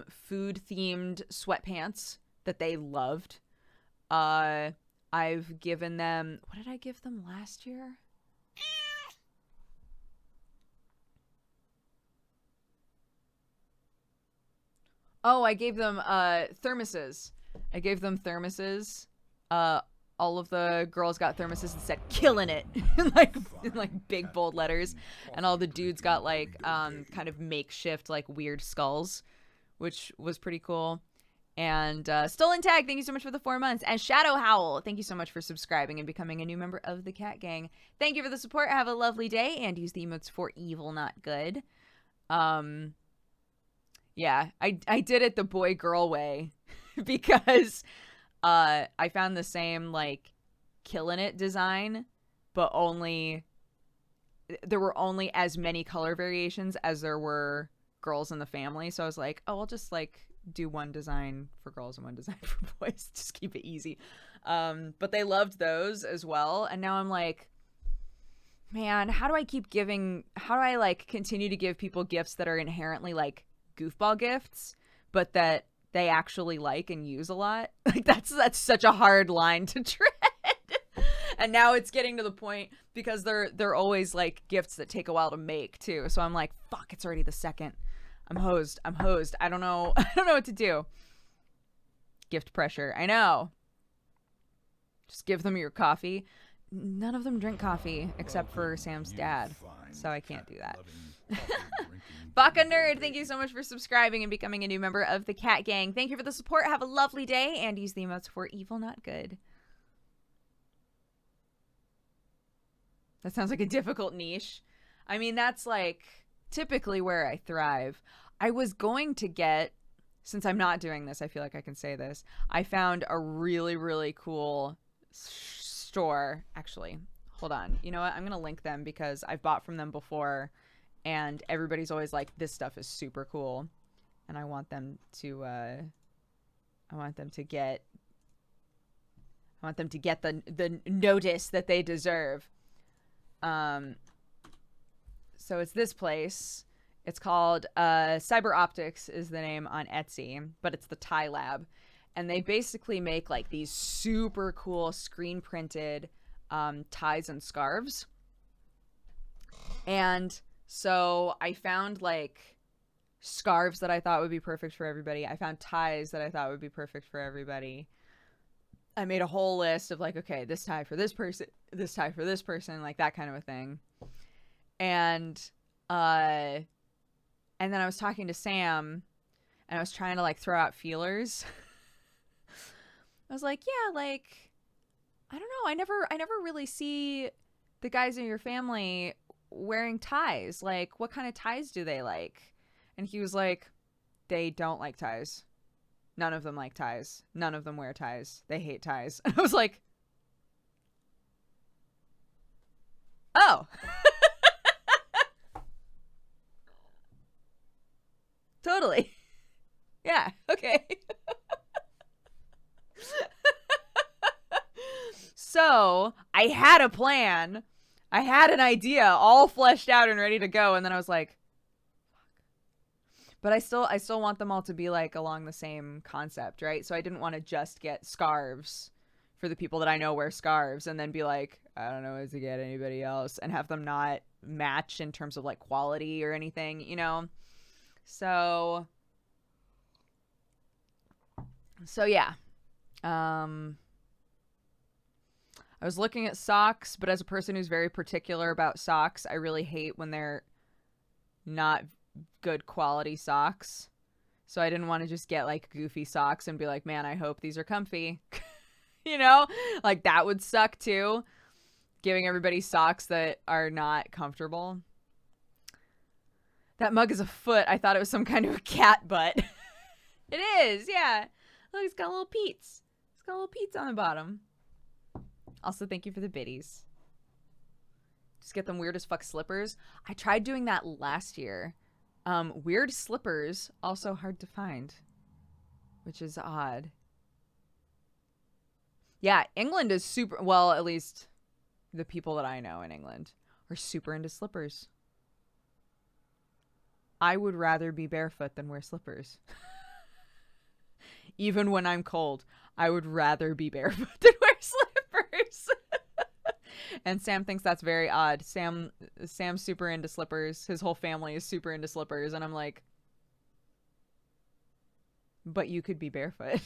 [SPEAKER 1] food themed sweatpants that they loved. I've given them, what did I give them last year? Oh, I gave them thermoses. I gave them thermoses. All of the girls got thermoses and said "killing it" in like big bold letters, and all the dudes got like kind of makeshift like weird skulls, which was pretty cool. And Stolen Tag, thank you so much for the 4 months. And Shadow Howl, thank you so much for subscribing and becoming a new member of the Cat Gang. Thank you for the support. Have a lovely day, and use the emotes for evil, not good. Yeah, I did it the boy girl way because I found the same like killing it design, but there were only as many color variations as there were girls in the family. So I was like, oh, I'll just like do one design for girls and one design for boys. Just keep it easy. But they loved those as well. And now I'm like, man, how do I like continue to give people gifts that are inherently like goofball gifts, but that they actually like and use a lot? Like that's such a hard line to tread. And now it's getting to the point because they're always like gifts that take a while to make too. So I'm like, fuck, it's already the second. I'm hosed. I don't know what to do. Gift pressure. I know. Just give them your coffee. None of them drink coffee except for Sam's dad. So I can't do that. Baka Nerd, thank you so much for subscribing and becoming a new member of the Cat Gang. Thank you for the support. Have a lovely day, and use the emotes for evil, not good. That sounds like a difficult niche. I mean, that's like typically where I thrive. I was going to get, since I'm not doing this, I feel like I can say this. I found a really, really cool store. Actually, hold on. You know what? I'm going to link them because I've bought from them before. And everybody's always like, this stuff is super cool. And I want them to get the notice that they deserve. So it's this place. It's called Cyber Optics is the name on Etsy, but it's the Tie Lab. And they basically make like these super cool screen printed ties and scarves. And so I found like scarves that I thought would be perfect for everybody. I found ties that I thought would be perfect for everybody. I made a whole list of like, okay, this tie for this person, this tie for this person, like that kind of a thing. And then I was talking to Sam and I was trying to like throw out feelers. I was like, yeah, like, I don't know. I never really see the guys in your family wearing ties. Like, what kind of ties do they like? And he was like, they don't like ties. None of them like ties. None of them wear ties. They hate ties. And I was like, oh. Totally. Yeah, okay. So I had a plan. I had an idea all fleshed out and ready to go. And then I was like, fuck. But I still want them all to be like along the same concept, right? So I didn't want to just get scarves for the people that I know wear scarves and then be like, I don't know what to get anybody else and have them not match in terms of like quality or anything, you know? So yeah. I was looking at socks, but as a person who's very particular about socks, I really hate when they're not good quality socks. So I didn't want to just get like goofy socks and be like, man, I hope these are comfy. You know, like that would suck too. Giving everybody socks that are not comfortable. That mug is a foot. I thought it was some kind of a cat butt. It is, yeah. Look, it's got little peats. It's got little peats on the bottom. Also, thank you for the biddies. Just get them weird as fuck slippers. I tried doing that last year. Weird slippers, also hard to find, which is odd. Yeah, England is super, well, at least the people that I know in England are super into slippers. I would rather be barefoot than wear slippers. Even when I'm cold, I would rather be barefoot than wear slippers. And Sam thinks that's very odd. Sam's super into slippers. His whole family is super into slippers. And I'm like, but you could be barefoot.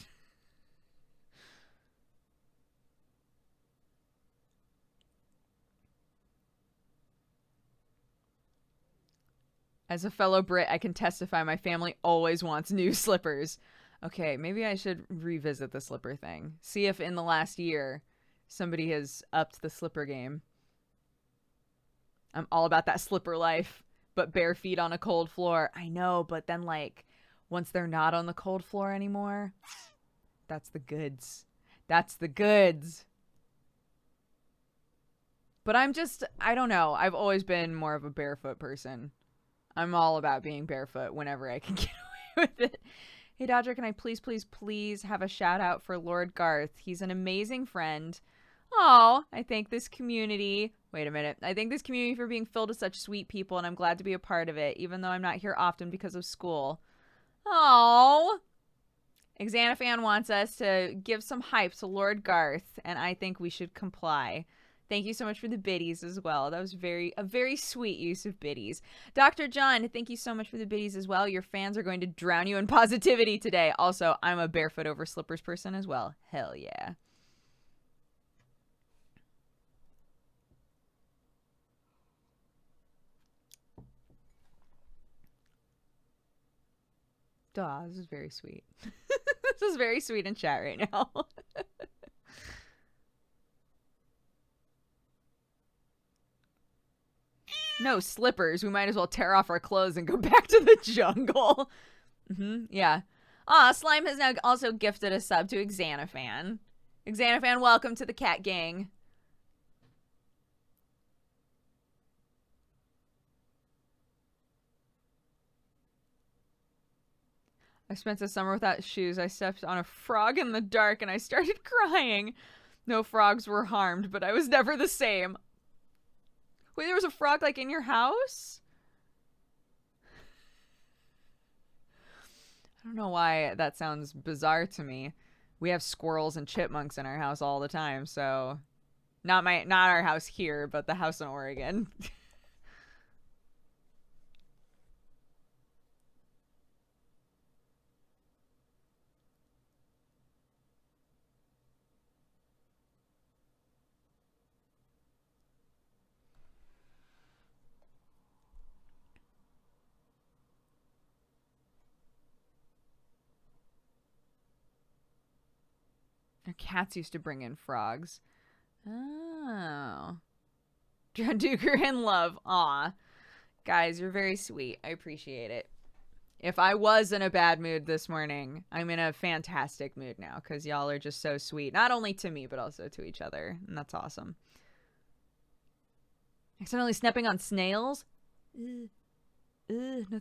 [SPEAKER 1] As a fellow Brit, I can testify my family always wants new slippers. Okay, maybe I should revisit the slipper thing. See if in the last year somebody has upped the slipper game. I'm all about that slipper life, but bare feet on a cold floor. I know, but then like once they're not on the cold floor anymore, that's the goods. That's the goods. But I don't know. I've always been more of a barefoot person. I'm all about being barefoot whenever I can get away with it. Hey, Dodger, can I please, please, please have a shout out for Lord Garth? He's an amazing friend. Oh, I thank this community. Wait a minute. I thank this community for being filled with such sweet people, and I'm glad to be a part of it, even though I'm not here often because of school. Oh. Xanafan wants us to give some hype to Lord Garth, and I think we should comply. Thank you so much for the biddies as well. That was a very sweet use of biddies. Dr. John, thank you so much for the biddies as well. Your fans are going to drown you in positivity today. Also, I'm a barefoot over slippers person as well. Hell yeah. Duh, this is very sweet. This is very sweet in chat right now. No slippers. We might as well tear off our clothes and go back to the jungle. Yeah. Slime has now also gifted a sub to Xanafan. Xanafan, welcome to the cat gang. I spent the summer without shoes. I stepped on a frog in the dark and I started crying. No frogs were harmed, but I was never the same. Wait, there was a frog like in your house? I don't know why that sounds bizarre to me. We have squirrels and chipmunks in our house all the time, so not our house here, but the house in Oregon. Our cats used to bring in frogs. Oh. John Duker in love. Aw. Guys, you're very sweet. I appreciate it. If I was in a bad mood this morning, I'm in a fantastic mood now because y'all are just so sweet. Not only to me, but also to each other. And that's awesome. Accidentally stepping on snails? No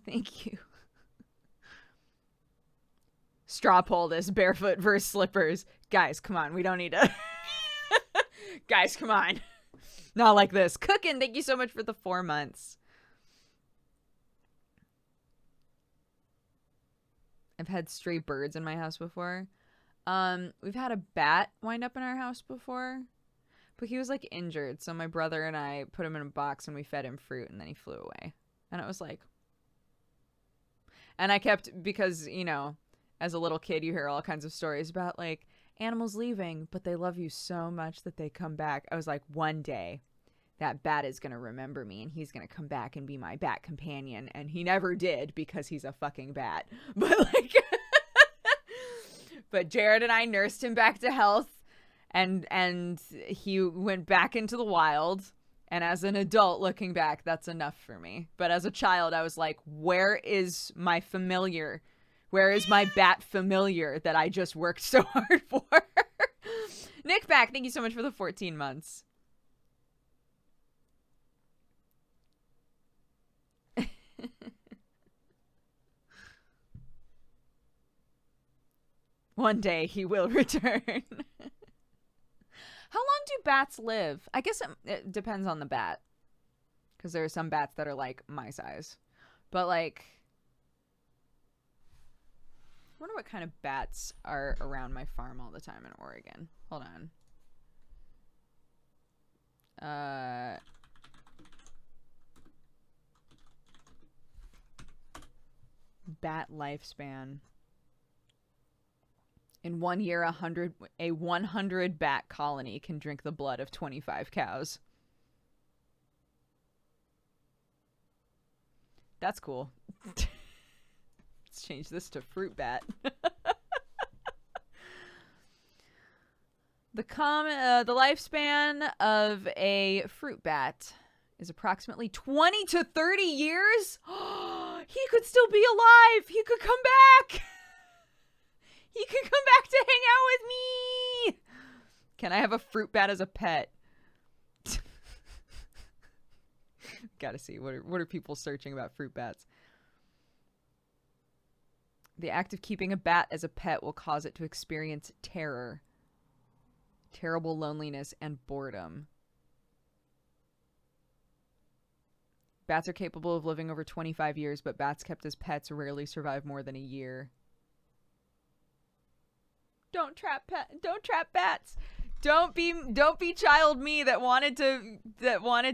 [SPEAKER 1] thank you. Straw poll this barefoot versus slippers. Guys, come on. We don't need to. Guys, come on. Not like this. Cookin', thank you so much for the 4 months. I've had stray birds in my house before. We've had a bat wind up in our house before. But he was like injured. So my brother and I put him in a box and we fed him fruit and then he flew away. And it was like. And I kept, because, you know, as a little kid, you hear all kinds of stories about like animals leaving, but they love you so much that they come back. I was like, one day that bat is going to remember me and he's going to come back and be my bat companion. And he never did because he's a fucking bat. But like, but Jared and I nursed him back to health and he went back into the wild. And as an adult looking back, that's enough for me. But as a child, I was like, where is my familiar? Where is my bat familiar that I just worked so hard for? Nick back, thank you so much for the 14 months. One day he will return. How long do bats live? I guess it depends on the bat. Because there are some bats that are like my size. But like, I wonder what kind of bats are around my farm all the time in Oregon. Hold on. Bat lifespan. In 1 year, a 100 bat colony can drink the blood of 25 cows. That's cool. Let's change this to fruit bat. The lifespan of a fruit bat is approximately 20 to 30 years. He could still be alive. He could come back. He could come back to hang out with me. Can I have a fruit bat as a pet? Gotta see. What are people searching about fruit bats? The act of keeping a bat as a pet will cause it to experience terror, terrible loneliness, and boredom. Bats are capable of living over 25 years, but bats kept as pets rarely survive more than a year. Don't trap bats. Don't be child me that wanted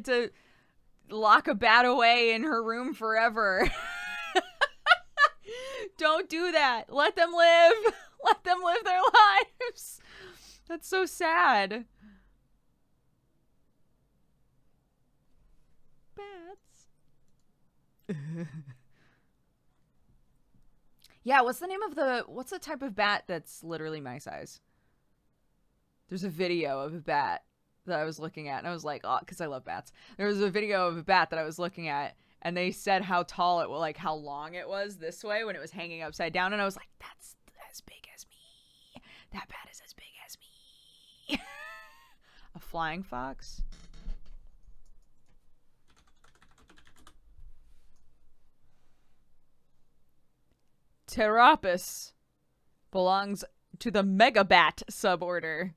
[SPEAKER 1] to lock a bat away in her room forever. Don't do that. Let them live. Let them live their lives. That's so sad. Bats. Yeah, what's the type of bat that's literally my size? There's a video of a bat that I was looking at, and I was like, oh, because I love bats. There was a video of a bat that I was looking at, and they said how tall it was, like how long it was this way when it was hanging upside down, and I was like, that's as big as me. That bat is as big as me. A flying fox? Pteropus belongs to the megabat suborder.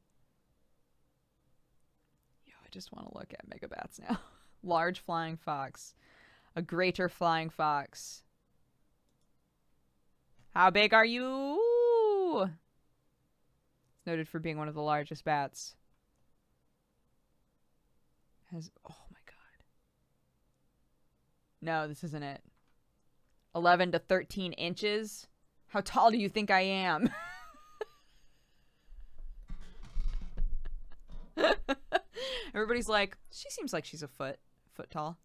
[SPEAKER 1] Yo, I just want to look at megabats now. Large flying fox. A greater flying fox. How big are you? It's noted for being one of the largest bats. Oh my god. No, this isn't it. 11 to 13 inches. How tall do you think I am? Everybody's like, she seems like she's a foot tall.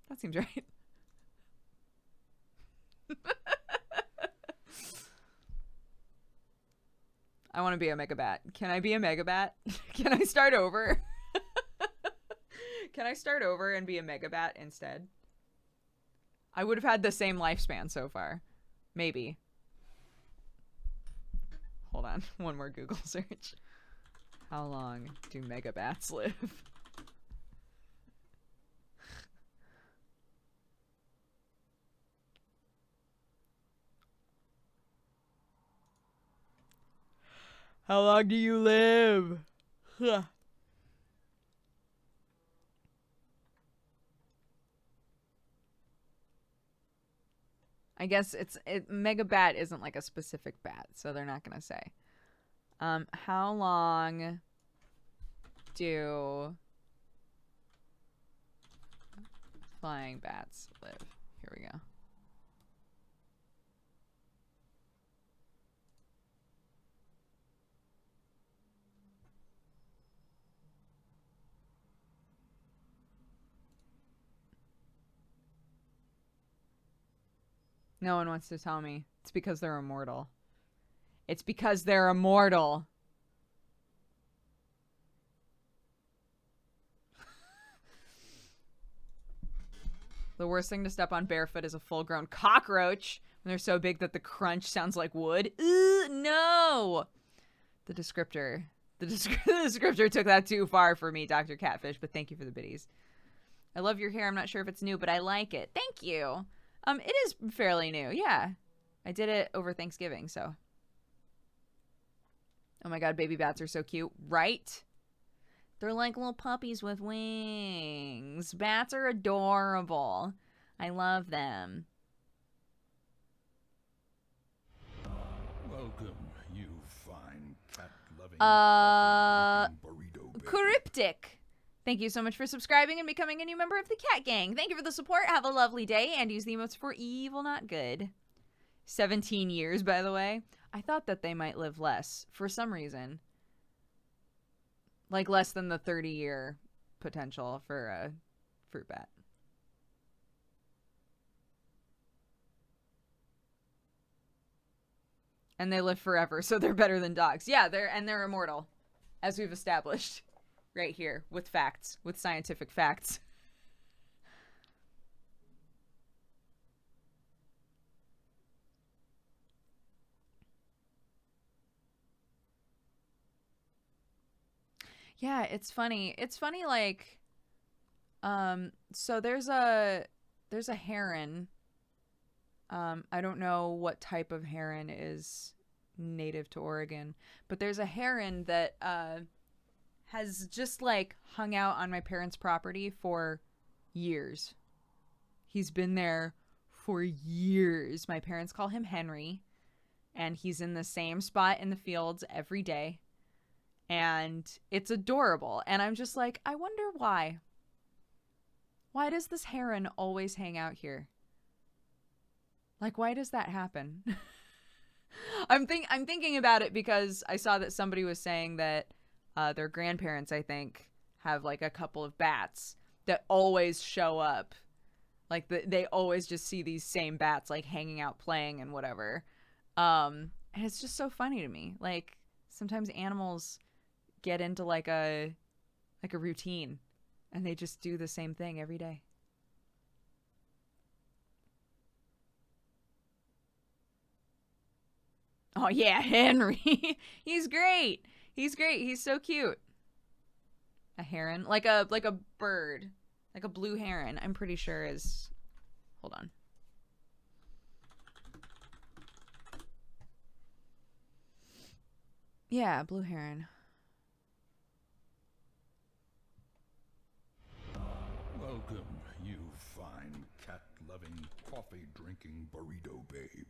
[SPEAKER 1] That seems right. I want to be a megabat. Can I be a megabat? Can I start over? Can I start over and be a megabat instead? I would have had the same lifespan so far. Maybe. Hold on. One more Google search. How long do megabats live? How long do you live? Huh. I guess megabat isn't like a specific bat, so they're not gonna say. How long do flying bats live? Here we go. No one wants to tell me. It's because they're immortal. It's because they're immortal. The worst thing to step on barefoot is a full-grown cockroach when they're so big that the crunch sounds like wood. No! The descriptor. The descriptor took that too far for me, Dr. Catfish, but thank you for the biddies. I love your hair. I'm not sure if it's new, but I like it. Thank you. It is fairly new, yeah. I did it over Thanksgiving, so. Oh my god, baby bats are so cute, right? They're like little puppies with wings. Bats are adorable. I love them.
[SPEAKER 2] Welcome, you fine cat-loving, burrito baby.
[SPEAKER 1] Cryptic. Thank you so much for subscribing and becoming a new member of the Cat Gang. Thank you for the support. Have a lovely day and use the emotes for evil, not good. 17 years, by the way. I thought that they might live less for some reason. Like less than the 30-year potential for a fruit bat. And they live forever, so they're better than dogs. Yeah, they're immortal, as we've established right here with facts, with scientific facts. Yeah, it's funny. It's funny like so there's a heron. I don't know what type of heron is native to Oregon, but there's a heron that has just like hung out on my parents' property for years. He's been there for years. My parents call him Henry, and he's in the same spot in the fields every day. And it's adorable. And I'm just like, I wonder why. Why does this heron always hang out here? Like, why does that happen? I'm thinking about it because I saw that somebody was saying that their grandparents, I think, have like a couple of bats that always show up. Like they always just see these same bats like hanging out playing and whatever. And it's just so funny to me. Like sometimes animals get into like a routine and they just do the same thing every day. Oh yeah, Henry. He's great. He's great. He's so cute. A heron, like a bird, like a blue heron. I'm pretty sure is. Hold on. Yeah, blue heron.
[SPEAKER 2] Welcome, you fine cat-loving, coffee-drinking burrito babe.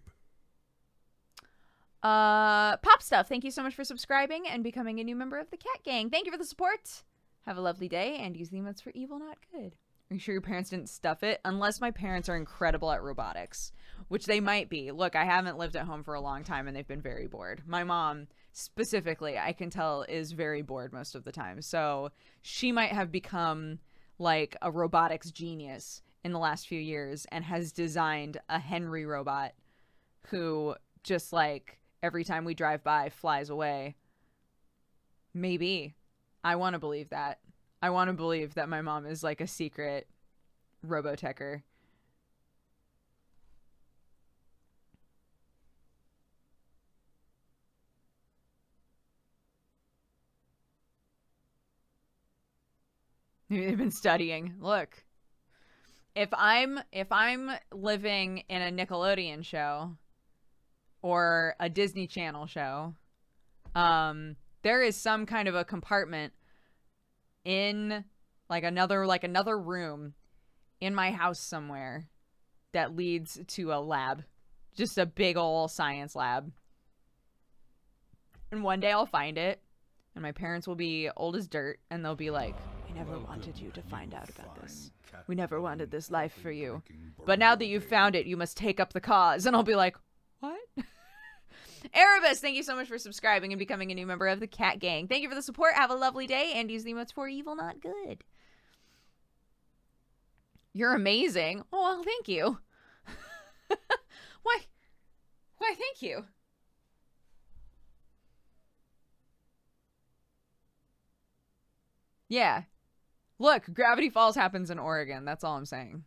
[SPEAKER 1] Pop Stuff, thank you so much for subscribing and becoming a new member of the Cat Gang. Thank you for the support. Have a lovely day and use the emotes for evil, not good. Are you sure your parents didn't stuff it? Unless my parents are incredible at robotics, which they might be. Look, I haven't lived at home for a long time and they've been very bored. My mom, specifically, I can tell is very bored most of the time. So she might have become like a robotics genius in the last few years and has designed a Henry robot who just like every time we drive by flies away. Maybe. I want to believe that. I want to believe that my mom is like a secret robotecher. Maybe they've been studying. Look. If I'm living in a Nickelodeon show or a Disney Channel show, there is some kind of a compartment in like another room in my house somewhere that leads to a lab, just a big ol' science lab. And one day I'll find it and my parents will be old as dirt and they'll be like, we never wanted you to find out about this. We never wanted this life for you. But now that you've found it, you must take up the cause. And I'll be like, what? Erebus, thank you so much for subscribing and becoming a new member of the Cat Gang. Thank you for the support. Have a lovely day and use the emotes for evil, not good. You're amazing. Oh, well, thank you. Why, thank you. Yeah. Look, Gravity Falls happens in Oregon. That's all I'm saying.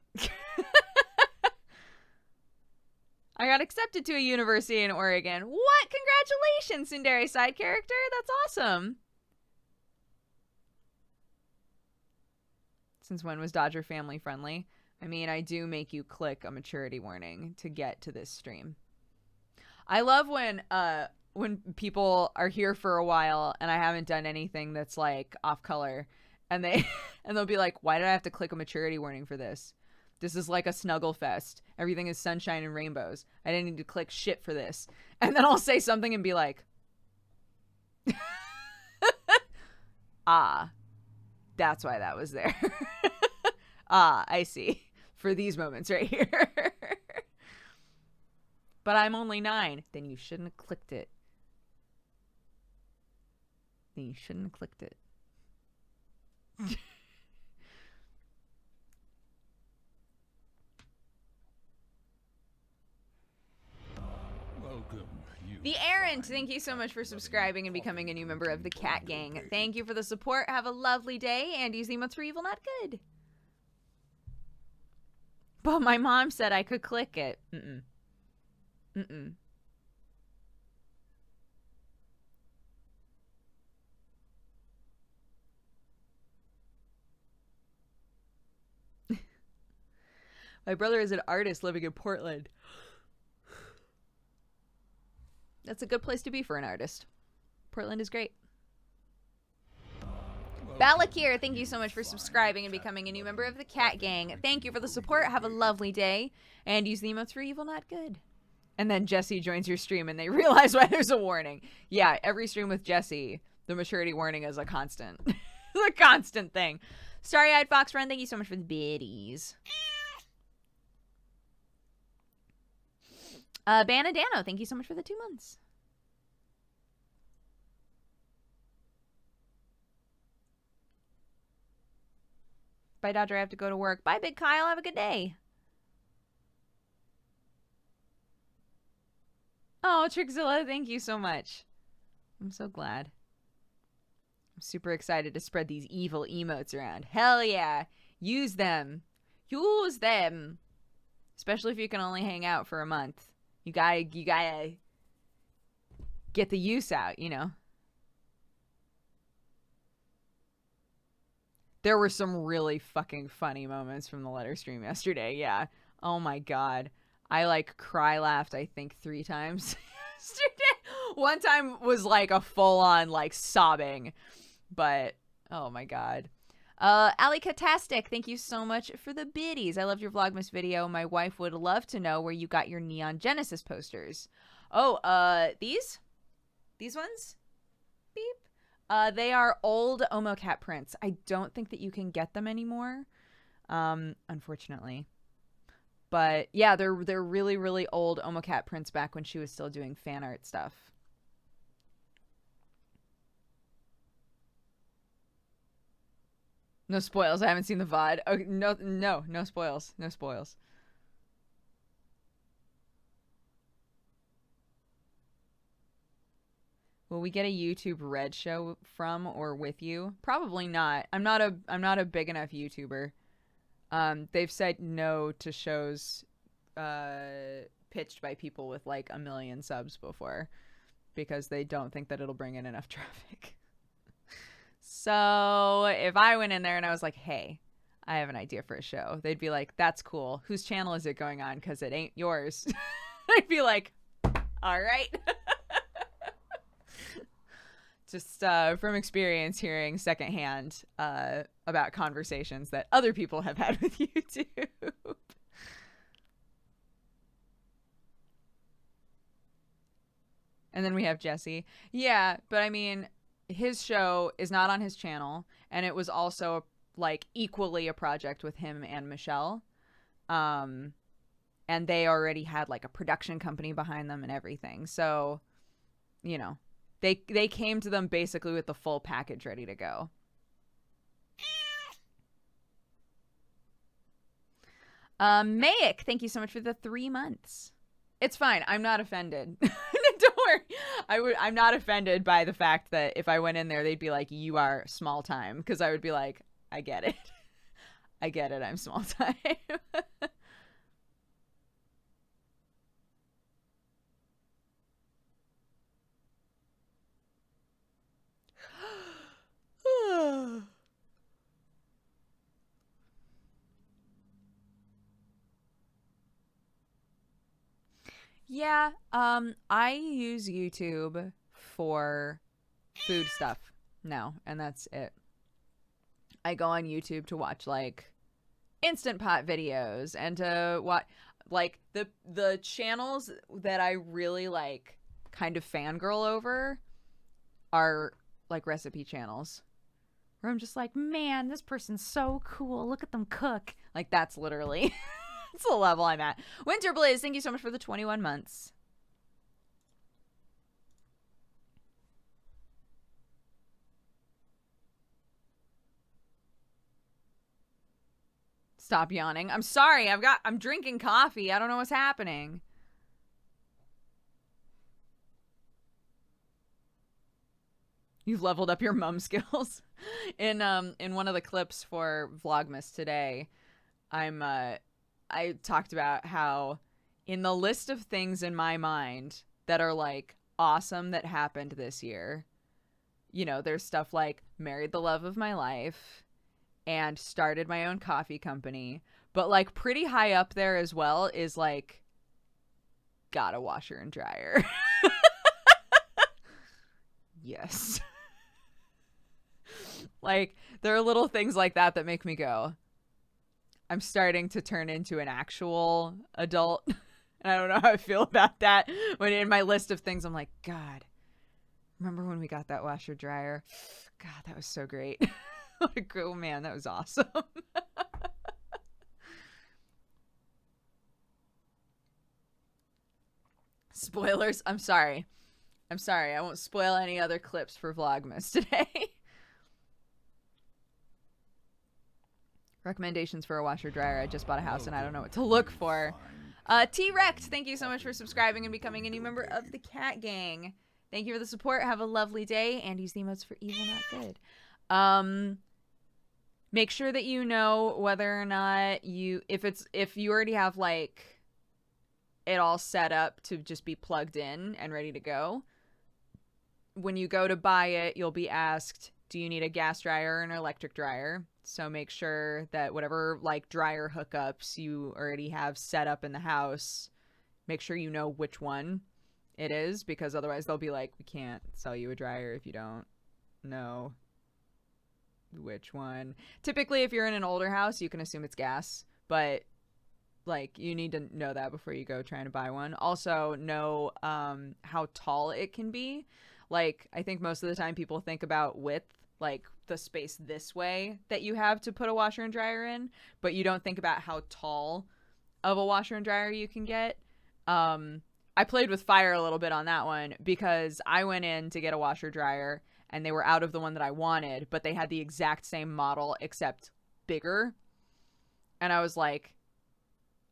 [SPEAKER 1] I got accepted to a university in Oregon. What? Congratulations, Tsundere side character. That's awesome. Since when was Dodger family friendly? I mean, I do make you click a maturity warning to get to this stream. I love when people are here for a while and I haven't done anything that's like off color and they'll be like, why did I have to click a maturity warning for this? This is like a snuggle fest. Everything is sunshine and rainbows. I didn't need to click shit for this. And then I'll say something and be like, ah, that's why that was there. Ah, I see. For these moments right here. But I'm only 9. Then you shouldn't have clicked it.
[SPEAKER 2] Welcome, you.
[SPEAKER 1] The Errand, thank you so much for subscribing and becoming a new member of the Cat Gang. Thank you for the support. Have a lovely day, and use the emotes for evil, not good. But my mom said I could click it. Mm-mm. My brother is an artist living in Portland. That's a good place to be for an artist. Portland is great. Balakir, thank you so much for subscribing and becoming a new member of the Cat Gang. Thank you for the support. Have a lovely day. And use the emotes for evil, not good. And then Jesse joins your stream and they realize why there's a warning. Yeah, every stream with Jesse, the maturity warning is a constant. It's a constant thing. Starry-eyed Fox Friend, thank you so much for the biddies. Banadano, thank you so much for the 2 months. Bye, Dodger. I have to go to work. Bye, Big Kyle. Have a good day. Oh, Trixzilla, thank you so much. I'm so glad. I'm super excited to spread these evil emotes around. Hell yeah. Use them. Use them. Especially if you can only hang out for a month. You gotta get the use out, you know. There were some really fucking funny moments from the letter stream yesterday. Yeah. Oh my god. I like cry laughed, I think 3 times yesterday. One time was like a full on like sobbing, but oh my god. Ali Catastic, thank you so much for the biddies. I loved your Vlogmas video. My wife would love to know where you got your Neon Genesis posters. Oh, these ones? Beep. They are old Omocat prints. I don't think that you can get them anymore, unfortunately. But yeah, they're really, really old Omocat prints back when she was still doing fan art stuff. No spoils. I haven't seen the VOD. Oh, no spoils. No spoils. Will we get a YouTube Red show from or with you? Probably not. I'm not a big enough YouTuber. They've said no to shows pitched by people with like 1 million subs before because they don't think that it'll bring in enough traffic. So if I went in there and I was like, hey, I have an idea for a show, they'd be like, that's cool. Whose channel is it going on? Because it ain't yours. I'd be like, all right. Just from experience hearing secondhand about conversations that other people have had with YouTube. And then we have Jesse. Yeah, but I mean, his show is not on his channel, and it was also like equally a project with him and Michelle. And they already had like a production company behind them and everything. So, you know, they came to them basically with the full package ready to go. Mayic, thank you so much for the 3 months. It's fine. I'm not offended. Don't worry. I'm not offended by the fact that if I went in there, they'd be like, you are small time. Because I would be like, I get it. I get it. I'm small time. Yeah, I use YouTube for food stuff now, and that's it. I go on YouTube to watch like Instant Pot videos and to watch like the channels that I really like kind of fangirl over are like recipe channels. Where I'm just like, man, this person's so cool. Look at them cook. Like that's literally it's the level I'm at. Winter Blaze, thank you so much for the 21 months. Stop yawning. I'm sorry. I'm drinking coffee. I don't know what's happening. You've leveled up your mum skills. In one of the clips for Vlogmas today, I talked about how in the list of things in my mind that are like awesome that happened this year, you know, there's stuff like married the love of my life and started my own coffee company, but like pretty high up there as well is like got a washer and dryer. Yes. Like there are little things like that that make me go, I'm starting to turn into an actual adult. And I don't know how I feel about that. When in my list of things, I'm like, God, remember when we got that washer dryer? God, that was so great. Like, oh man, that was awesome. Spoilers. I'm sorry. I won't spoil any other clips for Vlogmas today. Recommendations for a washer dryer. I just bought a house and I don't know what to look for. T-Rex, thank you so much for subscribing and becoming a new member of the Cat Gang. Thank you for the support. Have a lovely day and use the emotes for evil, not good. Make sure that you know whether or not if you already have like it all set up to just be plugged in and ready to go. When you go to buy it, you'll be asked, do you need a gas dryer or an electric dryer? So make sure that whatever like dryer hookups you already have set up in the house, make sure you know which one it is, because otherwise they'll be like, we can't sell you a dryer if you don't know which one. Typically, if you're in an older house, you can assume it's gas, but like you need to know that before you go trying to buy one. Also know how tall it can be. Like I think most of the time people think about width, like the space this way that you have to put a washer and dryer in, but you don't think about how tall of a washer and dryer you can get. I played with fire a little bit on that one because I went in to get a washer dryer and they were out of the one that I wanted, but they had the exact same model except bigger. And I was like,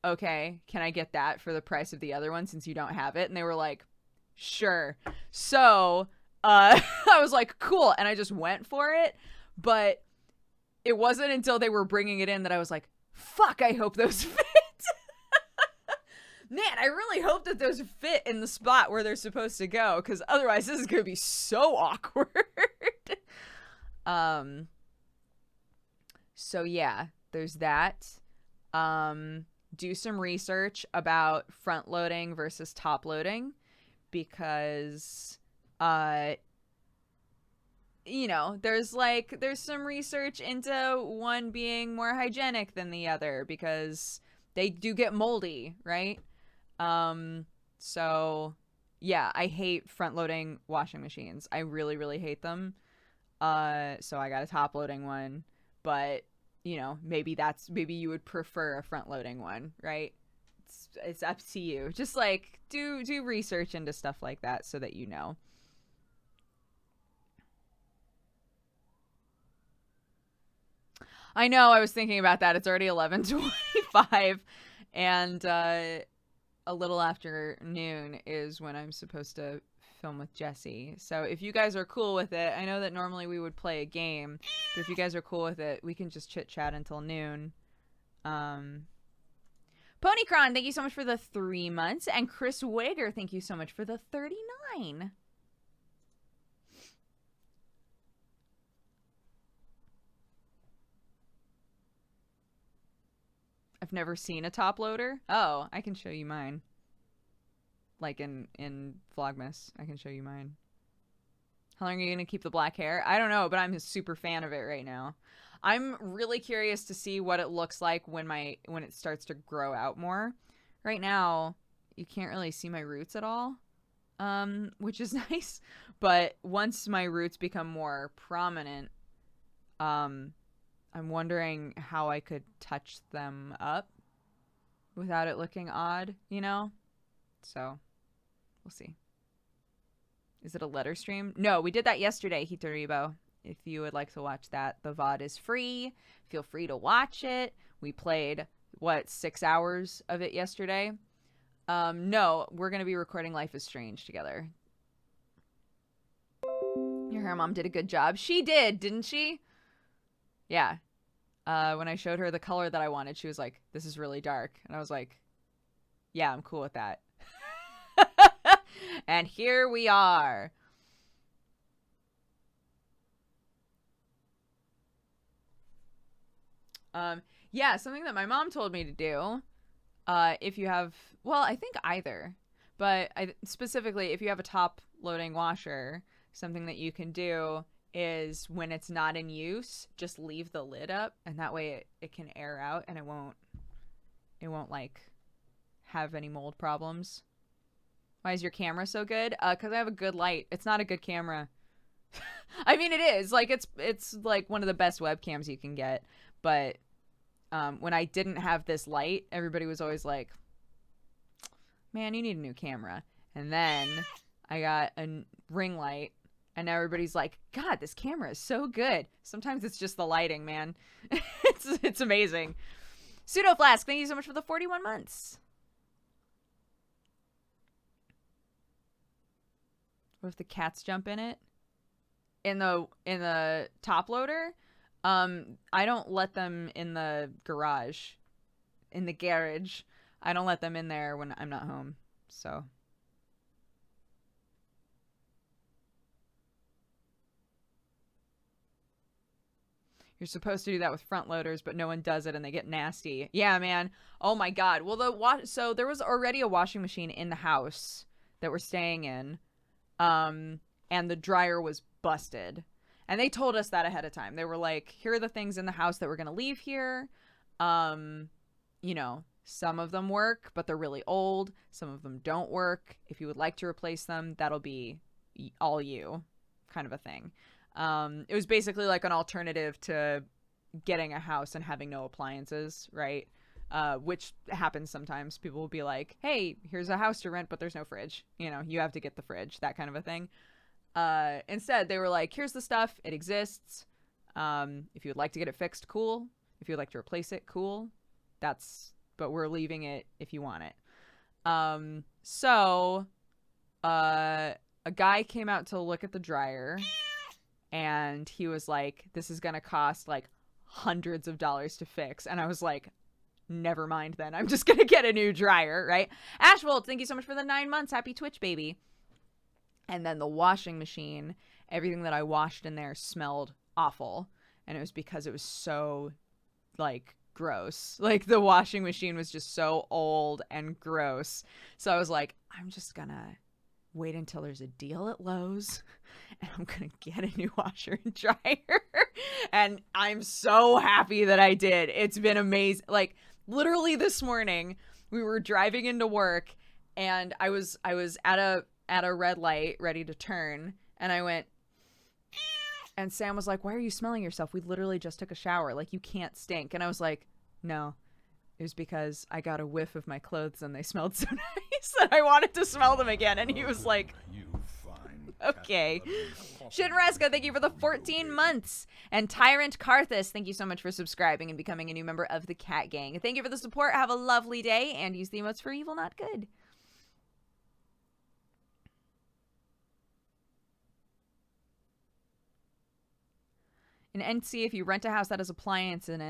[SPEAKER 1] okay, can I get that for the price of the other one since you don't have it? And they were like, sure. So I was like, cool. And I just went for it. But it wasn't until they were bringing it in that I was like, fuck, I hope those fit. Man, I really hope that those fit in the spot where they're supposed to go, because otherwise this is going to be so awkward. So yeah, there's that. Do some research about front loading versus top loading, because you know, there's some research into one being more hygienic than the other because they do get moldy, right? So yeah, I hate front loading washing machines. I really, really hate them. So I got a top loading one, but you know, maybe you would prefer a front loading one, right? It's up to you. Just like do research into stuff like that so that you know. I know, I was thinking about that. It's already 11:25 and a little after noon is when I'm supposed to film with Jesse. So if you guys are cool with it, I know that normally we would play a game, but if you guys are cool with it, we can just chit chat until noon. Ponycron, thank you so much for the 3 months. And Chris Wager, thank you so much for the 39. I've never seen a top loader. Oh, I can show you mine. Like in Vlogmas, I can show you mine. How long are you going to keep the black hair? I don't know, but I'm a super fan of it right now. I'm really curious to see what it looks like when it starts to grow out more. Right now, you can't really see my roots at all, which is nice. But once my roots become more prominent, I'm wondering how I could touch them up without it looking odd, you know? So, we'll see. Is it a letter stream? No, we did that yesterday, Hitoribo. If you would like to watch that, the VOD is free. Feel free to watch it. We played, 6 hours of it yesterday. No, we're going to be recording Life is Strange together. Her mom did a good job. She didn't she? Yeah. When I showed her the color that I wanted, she was like, this is really dark. And I was like, yeah, I'm cool with that. And here we are. Yeah, something that my mom told me to do, if you have, well, I think either, but specifically if you have a top loading washer, something that you can do is when it's not in use, just leave the lid up, and that way it can air out and it won't like have any mold problems. Why is your camera so good? Because I have a good light. It's not a good camera. I mean, it is. Like, it's like one of the best webcams you can get. But when I didn't have this light, everybody was always like, man, you need a new camera. And then I got a ring light, and everybody's like, God, this camera is so good. Sometimes it's just the lighting, man. It's amazing. Pseudo Flask, thank you so much for the 41 months. What if the cats jump in it? In the top loader? I don't let them in the garage. In the garage. I don't let them in there when I'm not home. So. You're supposed to do that with front loaders, but no one does it and they get nasty. Yeah, man. Oh my God. Well, so there was already a washing machine in the house that we're staying in. And the dryer was busted. And they told us that ahead of time. They were like, here are the things in the house that we're going to leave here. You know, some of them work, but they're really old. Some of them don't work. If you would like to replace them, that'll be all you, kind of a thing. It was basically like an alternative to getting a house and having no appliances, right? Which happens sometimes. People will be like, hey, here's a house to rent, but there's no fridge. You know, you have to get the fridge, that kind of a thing. Instead, they were like, here's the stuff. It exists. If you would like to get it fixed, cool. If you would like to replace it, cool. But we're leaving it if you want it. So a guy came out to look at the dryer, and he was like, this is going to cost like hundreds of dollars to fix. And I was like, never mind then. I'm just going to get a new dryer, right? Ashwold, thank you so much for the 9 months. Happy Twitch, baby. And then the washing machine, everything that I washed in there smelled awful. And it was because it was so, like, gross. Like, the washing machine was just so old and gross. So I was like, I'm just gonna wait until there's a deal at Lowe's, and I'm gonna get a new washer and dryer. And I'm so happy that I did. It's been amazing. Like, literally this morning, we were driving into work, and I was at a red light ready to turn, and I went, and Sam was like, why are you smelling yourself? We literally just took a shower. Like, you can't stink. And I was like, no, it was because I got a whiff of my clothes and they smelled so nice that I wanted to smell them again. And he was like, okay. Shinraska, thank you for the 14 months. And Tyrant Karthus, thank you so much for subscribing and becoming a new member of the Cat Gang. Thank you for the support. Have a lovely day, and use the emotes for evil, not good. In NC, if you rent a house that has appliances in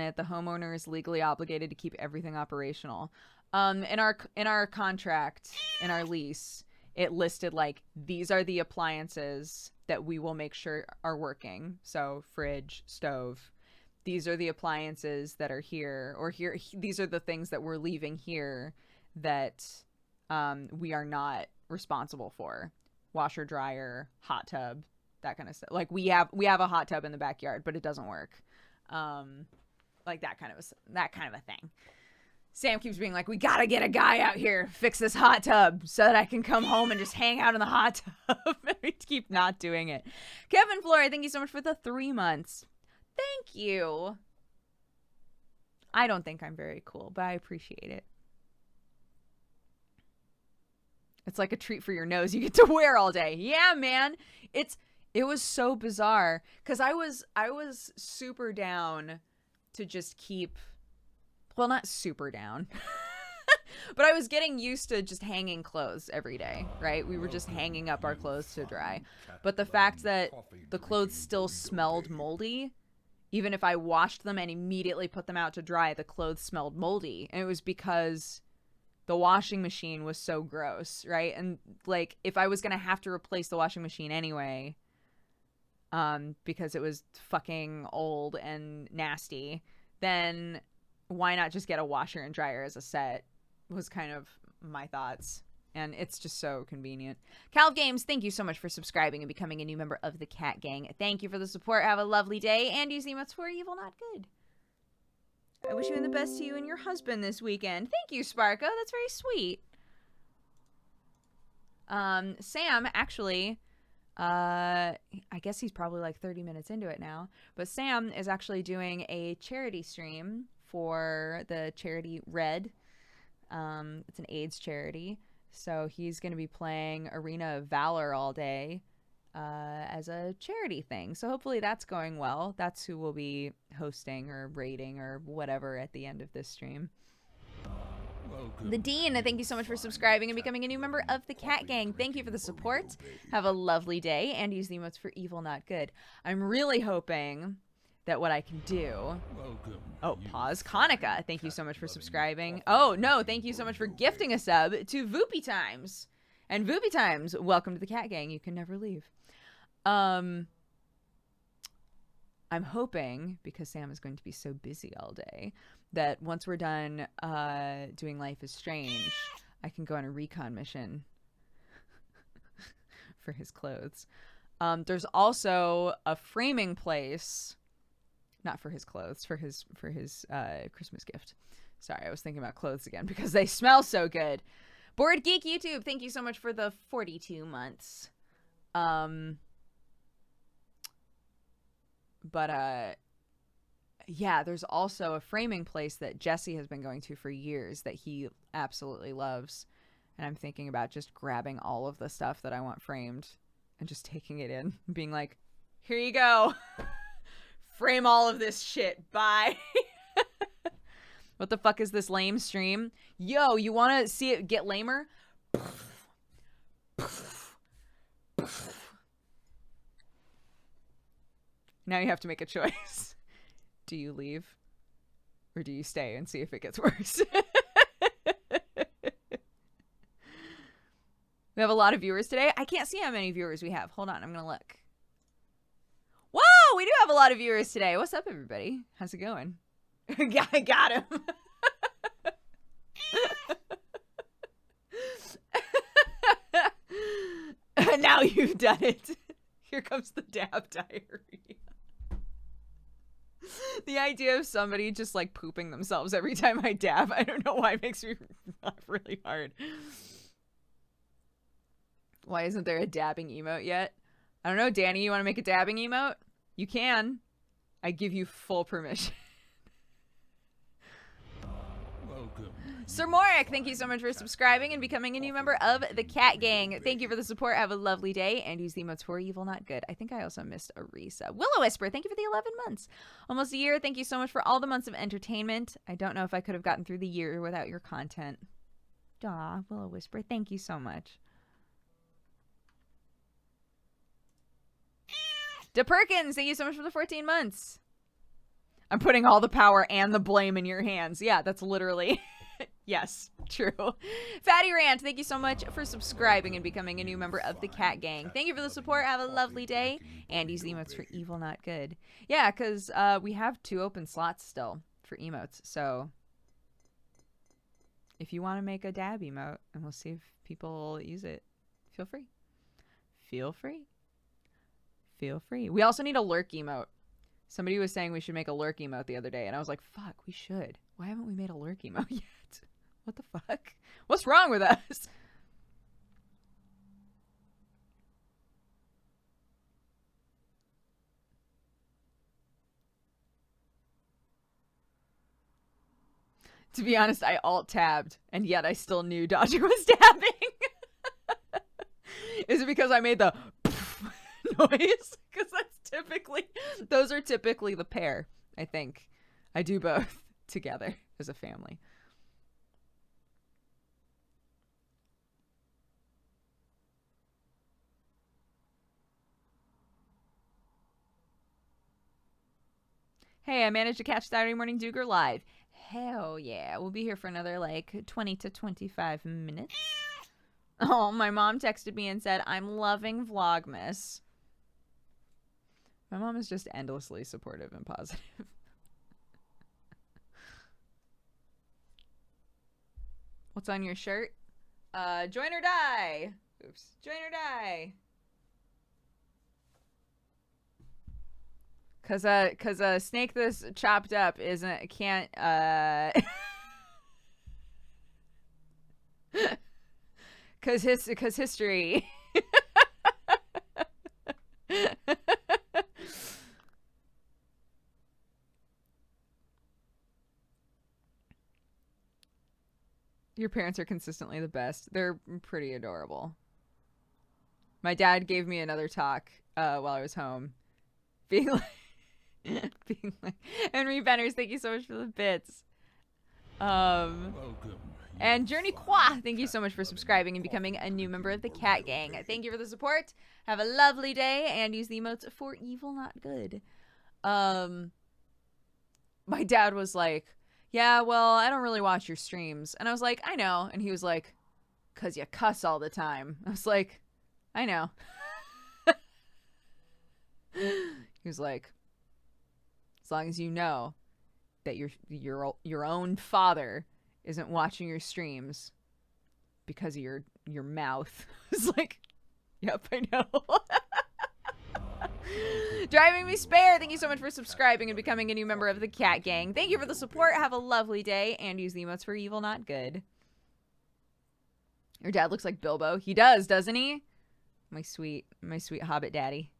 [SPEAKER 1] it, the homeowner is legally obligated to keep everything operational. In our contract, in our lease, it listed like, these are the appliances that we will make sure are working. So fridge, stove. These are the appliances that are here, or here. These are the things that we're leaving here that we are not responsible for. Washer, dryer, hot tub. That kind of stuff. Like, we have a hot tub in the backyard, but it doesn't work. Like that kind of a thing. Sam keeps being like, we gotta get a guy out here, fix this hot tub so that I can come home and just hang out in the hot tub. And we keep not doing it. Kevin Flory, thank you so much for the 3 months. Thank you. I don't think I'm very cool, but I appreciate it. It's like a treat for your nose you get to wear all day. Yeah, man. It was so bizarre because I was super down to just keep, well, not super down, but I was getting used to just hanging clothes every day, right? We were just hanging up our clothes to dry. But the fact that the clothes still smelled moldy, even if I washed them and immediately put them out to dry, the clothes smelled moldy. And it was because the washing machine was so gross, right? And like, if I was going to have to replace the washing machine anyway, because it was fucking old and nasty, then why not just get a washer and dryer as a set, was kind of my thoughts. And it's just so convenient. Cal Games, thank you so much for subscribing and becoming a new member of the Cat Gang. Thank you for the support. Have a lovely day. And use emotes for evil, not good. I wish you the best to you and your husband this weekend. Thank you, Sparko. That's very sweet. Sam, actually, I guess he's probably like 30 minutes into it now. But Sam is actually doing a charity stream for the charity Red. It's an AIDS charity. So he's going to be playing Arena of Valor all day as a charity thing. So hopefully that's going well. That's who will be hosting or rating or whatever at the end of this stream. The Dean, thank you so much for subscribing and becoming a new member of the Cat Gang. Thank you for the support. Have a lovely day and use the emotes for evil, not good. I'm really hoping that what I can do... Oh, pause. Kanika, thank you so much for subscribing. Oh, no, thank you so much for gifting a sub to Voopy Times. And Voopy Times, welcome to the Cat Gang. You can never leave. I'm hoping, because Sam is going to be so busy all day, that once we're done doing Life is Strange, I can go on a recon mission for his clothes. There's also a framing place... Not for his clothes, for his Christmas gift. Sorry, I was thinking about clothes again because they smell so good. Board Geek YouTube, thank you so much for the 42 months. Yeah, there's also a framing place that Jesse has been going to for years that he absolutely loves. And I'm thinking about just grabbing all of the stuff that I want framed and just taking it in and being like, here you go. Frame all of this shit. Bye. What the fuck is this lame stream? Yo, you want to see it get lamer? Now you have to make a choice. Do you leave? Or do you stay and see if it gets worse? We have a lot of viewers today. I can't see how many viewers we have. Hold on, I'm going to look. Whoa, we do have a lot of viewers today. What's up, everybody? How's it going? I got him. Now you've done it. Here comes the dab diary. The idea of somebody just like pooping themselves every time I dab, I don't know why it makes me laugh really hard. Why isn't there a dabbing emote yet? I don't know, Danny, you want to make a dabbing emote? You can. I give you full permission. Sir Morik, thank you so much for subscribing and becoming a new member of the Cat Gang. Thank you for the support. Have a lovely day and use the emotes for evil, not good. I think I also missed a resub. Willow Whisper, thank you for the 11 months. Almost a year. Thank you so much for all the months of entertainment. I don't know if I could have gotten through the year without your content. Aw, Willow Whisper, thank you so much. De Perkins, thank you so much for the 14 months. I'm putting all the power and the blame in your hands. Yeah, that's literally... Yes, true. Fatty Rant, thank you so much for subscribing and becoming a new member of the Cat Gang. Thank you for the support. Have a lovely day. And use the emotes for evil, not good. Yeah, because we have 2 open slots still for emotes. So if you want to make a dab emote, and we'll see if people use it, feel free. Feel free. Feel free. We also need a lurk emote. Somebody was saying we should make a lurk emote the other day, and I was like, fuck, we should. Why haven't we made a lurk emote yet? What the fuck? What's wrong with us? To be honest, I alt-tabbed, and yet I still knew Dodger was dabbing. Is it because I made the noise? Because those are typically the pair, I think. I do both together as a family. Hey, I managed to catch Saturday Morning Duger live. Hell yeah. We'll be here for another like 20 to 25 minutes. Oh, my mom texted me and said, I'm loving Vlogmas. My mom is just endlessly supportive and positive. What's on your shirt? Join or die. Oops. Join or die. Cause a snake this chopped up can't cause history. Your parents are consistently the best. They're pretty adorable. My dad gave me another talk while I was home, being like being like, Henry Benners, thank you so much for the bits.
[SPEAKER 2] Welcome.
[SPEAKER 1] And Journey Qua, thank you so much for subscribing and becoming a new member of the Cat Gang. Thank you for the support. Have a lovely day and use the emotes for evil, not good. My dad was like, yeah, well, I don't really watch your streams. And I was like, I know. And he was like, cause you cuss all the time. I was like, I know. He was like, as long as you know that your own father isn't watching your streams because of your mouth. It's like, yep, I know. Driving Me Spare, thank you so much for subscribing and becoming a new member of the Cat Gang. Thank you for the support. Have a lovely day and use the emotes for evil, not good. Your dad looks like Bilbo. He does, doesn't he? My sweet hobbit daddy.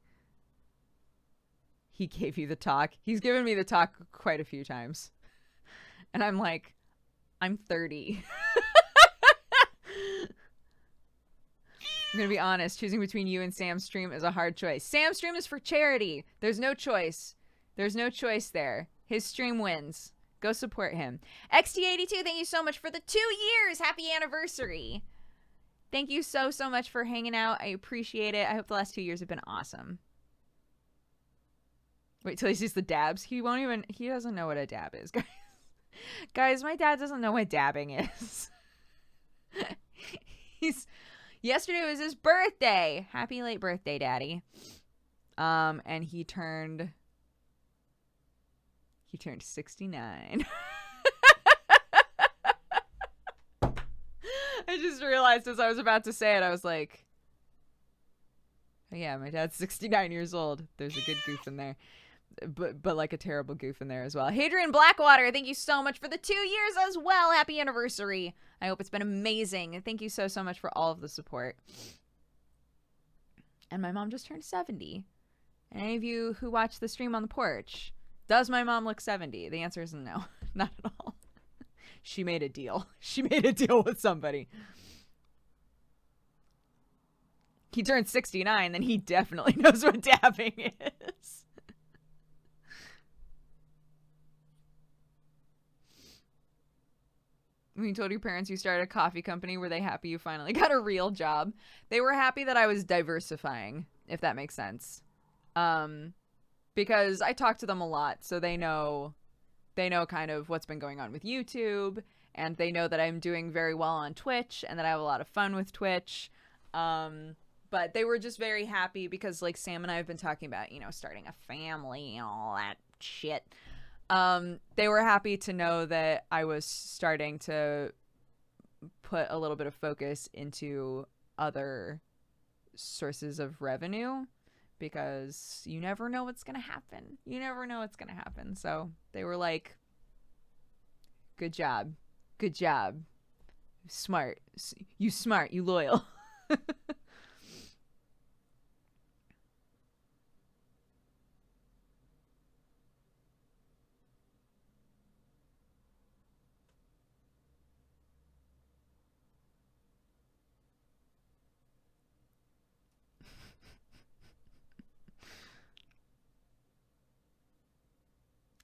[SPEAKER 1] He gave you the talk. He's given me the talk quite a few times. And I'm like, I'm 30. I'm going to be honest. Choosing between you and Sam's stream is a hard choice. Sam's stream is for charity. There's no choice. There's no choice there. His stream wins. Go support him. XT82, thank you so much for the 2 years. Happy anniversary. Thank you so much for hanging out. I appreciate it. I hope the last 2 years have been awesome. Wait till he sees the dabs. He doesn't know what a dab is, guys. Guys, my dad doesn't know what dabbing is. Yesterday was his birthday. Happy late birthday, Daddy. And he turned 69. I just realized as I was about to say it, I was like, oh yeah, my dad's 69 years old. There's a good goof in there. But like a terrible goof in there as well. Hadrian Blackwater, thank you so much for the 2 years as well. Happy anniversary. I hope it's been amazing. Thank you so much for all of the support. And my mom just turned 70. And any of you who watch the stream on the porch, does my mom look 70? The answer is no. Not at all. She made a deal. She made a deal with somebody. He turned 69, then he definitely knows what dabbing is. When you told your parents you started a coffee company, were they happy you finally got a real job? They were happy that I was diversifying, if that makes sense. Because I talk to them a lot, so they know kind of what's been going on with YouTube, and they know that I'm doing very well on Twitch, and that I have a lot of fun with Twitch. But they were just very happy because, like, Sam and I have been talking about, starting a family and all that shit. They were happy to know that I was starting to put a little bit of focus into other sources of revenue, because you never know what's going to happen. You never know what's going to happen. So they were like, good job. Good job. Smart. You smart. You loyal.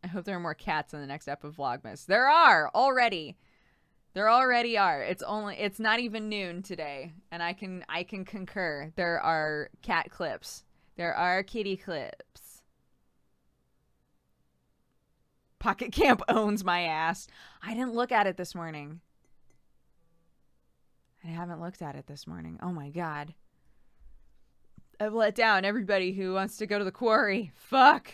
[SPEAKER 1] I hope there are more cats in the next ep of Vlogmas. There are already. There already are. It's not even noon today, and I can concur. There are cat clips. There are kitty clips. Pocket Camp owns my ass. I didn't look at it this morning. I haven't looked at it this morning. Oh my god. I've let down everybody who wants to go to the quarry. Fuck.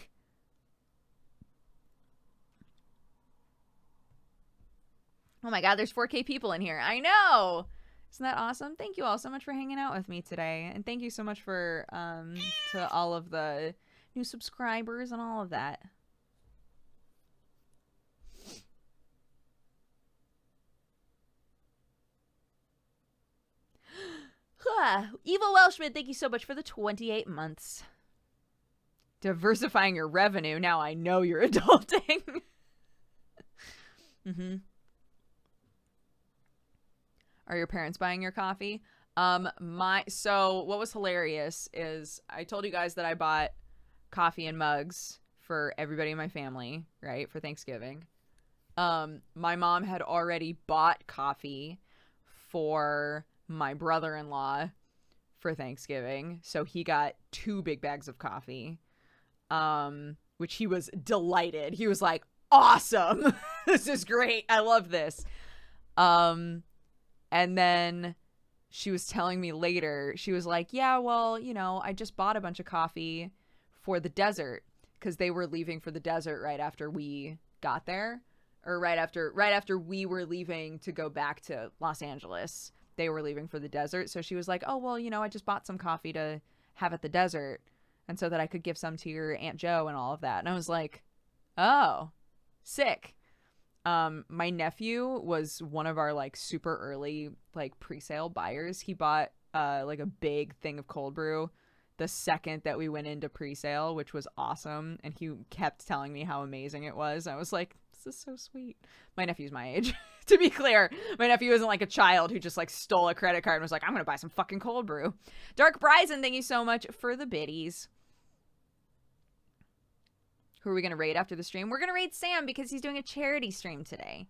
[SPEAKER 1] Oh my god, there's 4K people in here. I know. Isn't that awesome? Thank you all so much for hanging out with me today. And thank you so much for to all of the new subscribers and all of that. Evil Welshman, thank you so much for the 28 months. Diversifying your revenue. Now I know you're adulting. Are your parents buying your coffee? So what was hilarious is I told you guys that I bought coffee and mugs for everybody in my family, right? For Thanksgiving. My mom had already bought coffee for my brother-in-law for Thanksgiving. So he got 2 big bags of coffee, which he was delighted. He was like, awesome. This is great. I love this. And then she was telling me later, she was like, yeah, well, you know, I just bought a bunch of coffee for the desert because they were leaving for the desert right after we got there, or right after we were leaving to go back to Los Angeles. They were leaving for the desert. So she was like, oh, well, you know, I just bought some coffee to have at the desert, and so that I could give some to your Aunt Jo and all of that. And I was like, oh, sick. My nephew was one of our like super early like pre-sale buyers. He bought like a big thing of cold brew the second that we went into pre-sale, which was awesome. And he kept telling me how amazing it was. I was like, this is so sweet. My nephew's my age. To be clear, my nephew isn't like a child who just like stole a credit card and was like, I'm gonna buy some fucking cold brew. Dark Bryson, thank you so much for the biddies. Who are we going to raid after the stream? We're going to raid Sam because he's doing a charity stream today.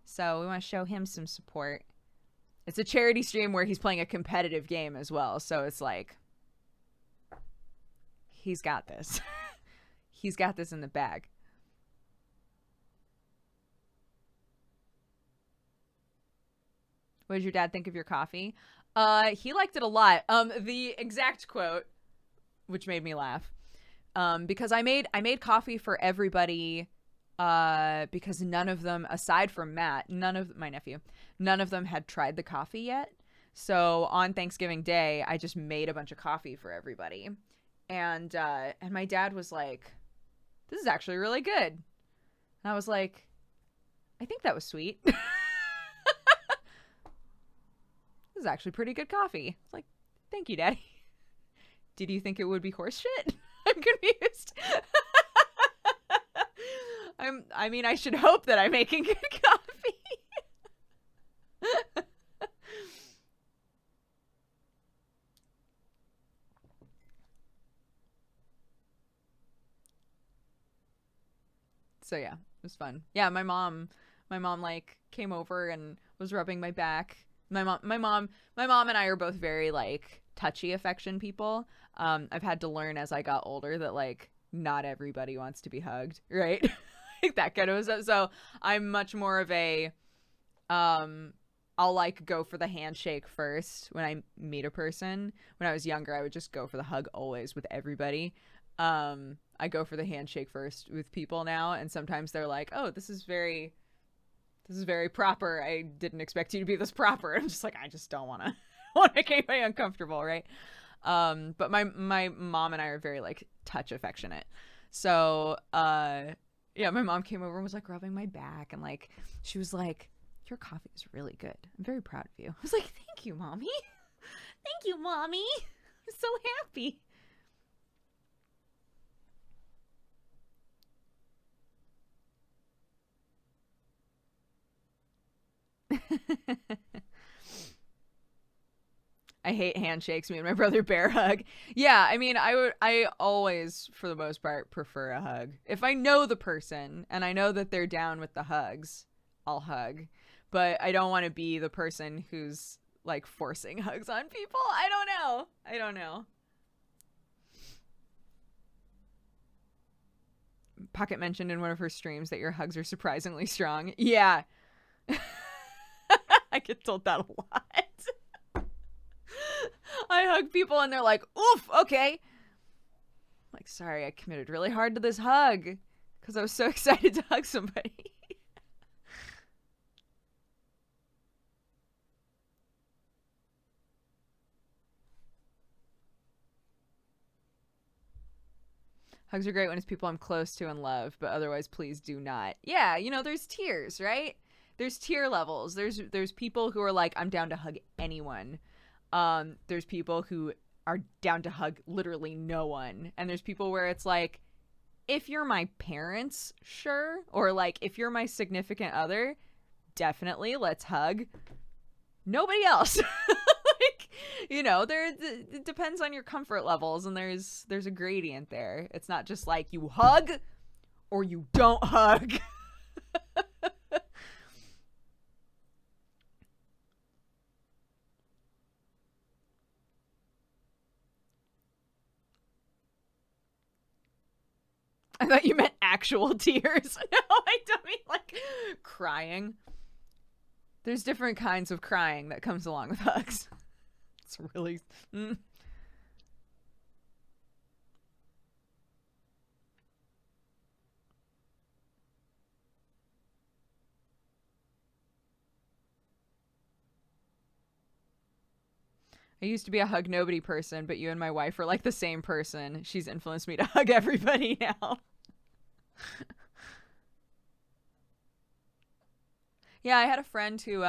[SPEAKER 1] So we want to show him some support. It's a charity stream where he's playing a competitive game as well. So it's like, he's got this. He's got this in the bag. What did your dad think of your coffee? He liked it a lot. The exact quote, which made me laugh. Because I made coffee for everybody, because none of them, aside from Matt, none of them had tried the coffee yet. So on Thanksgiving Day, I just made a bunch of coffee for everybody. And my dad was like, this is actually really good. And I was like, I think that was sweet. This is actually pretty good coffee. It's like, thank you, Daddy. Did you think it would be horse shit? I'm confused. I mean, I should hope that I'm making good coffee. So yeah, it was fun. Yeah, my mom like came over and was rubbing my back. My mom and I are both very like touchy affection people. I've had to learn as I got older that like not everybody wants to be hugged, right? Like that kind of stuff. So I'm much more of a I'll like go for the handshake first when I meet a person. When I was younger, I would just go for the hug always with everybody. I go for the handshake first with people now, and sometimes they're like, "Oh, this is very proper. I didn't expect you to be this proper." I'm just like, I just don't want to make anybody uncomfortable, right? But my mom and I are very like touch affectionate. So, yeah, my mom came over and was like rubbing my back, and like she was like, "Your coffee is really good. I'm very proud of you." I was like, "Thank you, Mommy." Thank you, Mommy. I'm so happy. I hate handshakes. Me and my brother bear hug. Yeah, I mean, I always, for the most part, prefer a hug. If I know the person and I know that they're down with the hugs, I'll hug. But I don't want to be the person who's like forcing hugs on people. I don't know. Pocket mentioned in one of her streams that your hugs are surprisingly strong. Yeah. I get told that a lot. I hug people and they're like, oof, okay. I'm like, sorry, I committed really hard to this hug because I was so excited to hug somebody. Hugs are great when it's people I'm close to and love, but otherwise, please do not. Yeah, you know, there's tiers, right? There's tier levels. There's people who are like, I'm down to hug anyone. There's people who are down to hug literally no one, and there's people where it's like, if you're my parents, sure, or like if you're my significant other, definitely let's hug. Nobody else. Like, you know, it depends on your comfort levels, and there's a gradient there. It's not just like you hug or you don't hug. I thought you meant actual tears. No, I don't mean like crying. There's different kinds of crying that comes along with hugs. It's really... I used to be a hug nobody person, but you and my wife are like the same person. She's influenced me to hug everybody now. Yeah, I had a friend who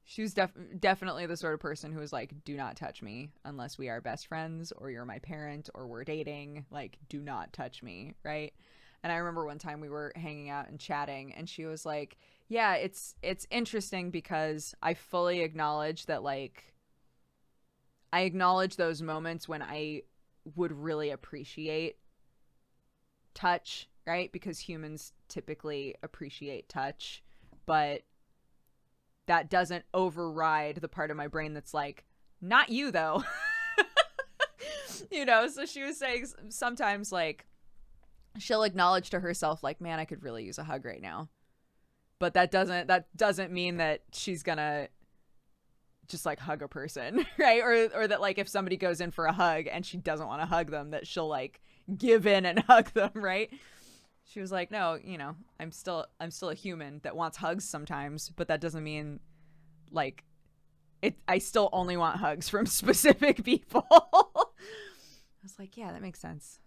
[SPEAKER 1] she was definitely the sort of person who was like, do not touch me unless we are best friends or you're my parent or we're dating. Like, do not touch me, right? And I remember one time we were hanging out and chatting, and she was like, yeah, it's interesting because I fully acknowledge that, like, I acknowledge those moments when I would really appreciate touch, right? Because humans typically appreciate touch, but that doesn't override the part of my brain that's like, not you though. You know, so she was saying sometimes like she'll acknowledge to herself like, man, I could really use a hug right now. But that doesn't mean that she's gonna just like hug a person, right? Or that like if somebody goes in for a hug and she doesn't want to hug them, that she'll like give in and hug them, right? She was like, no, you know, I'm still a human that wants hugs sometimes, but that doesn't mean like I still only want hugs from specific people. I was like, yeah, that makes sense.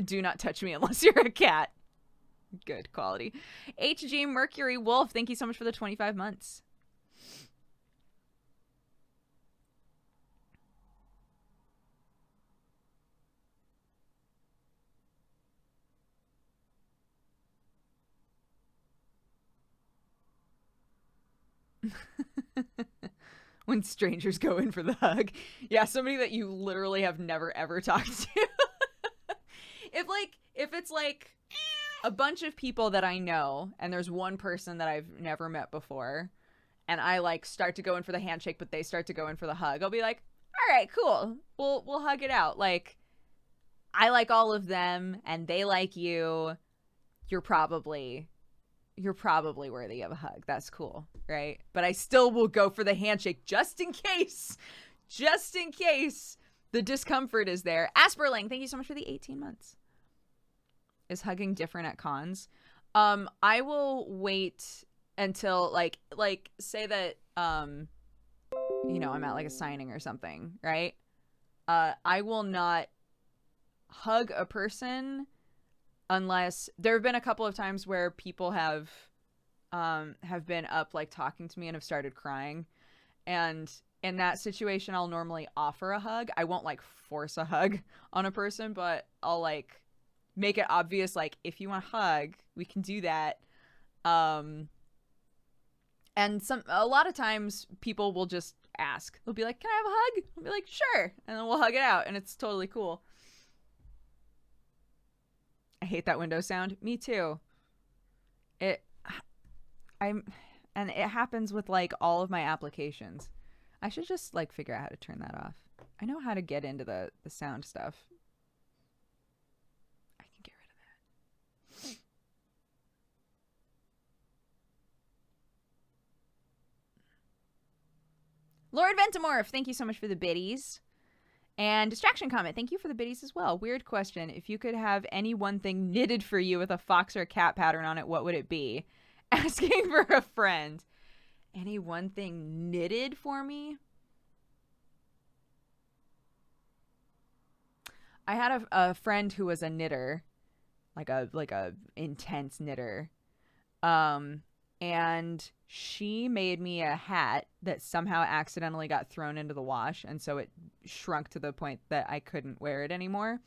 [SPEAKER 1] Do not touch me unless you're a cat. Good quality. HG Mercury Wolf, thank you so much for the 25 months. When strangers go in for the hug. Yeah, somebody that you literally have never ever talked to. If it's like a bunch of people that I know and there's one person that I've never met before and I like start to go in for the handshake but they start to go in for the hug, I'll be like, all right, cool, we'll hug it out. Like, I like all of them and they like you. You're probably worthy of a hug. That's cool, right? But I still will go for the handshake just in case the discomfort is there. Asperling, thank you so much for the 18 months. Is hugging different at cons? I will wait until like say that you know, I'm at like a signing or something, right? I will not hug a person unless there have been a couple of times where people have been up like talking to me and have started crying, and in that situation I'll normally offer a hug. I won't like force a hug on a person, but I'll like make it obvious, like, if you want a hug we can do that. And a lot of times people will just ask. They'll be like, "Can I have a hug?" I'll be like, "Sure," and then we'll hug it out, and it's totally cool. I hate that window sound. Me too. It I'm and it happens with like all of my applications. I should just like figure out how to turn that off. I know how to get into the sound stuff. I can get rid of that. Lord Ventimorph, thank you so much for the biddies. And Distraction Comment, thank you for the biddies as well. Weird question. If you could have any one thing knitted for you with a fox or a cat pattern on it, what would it be? Asking for a friend. Any one thing knitted for me? I had a friend who was a knitter, like a intense knitter. And she made me a hat that somehow accidentally got thrown into the wash, and so it shrunk to the point that I couldn't wear it anymore.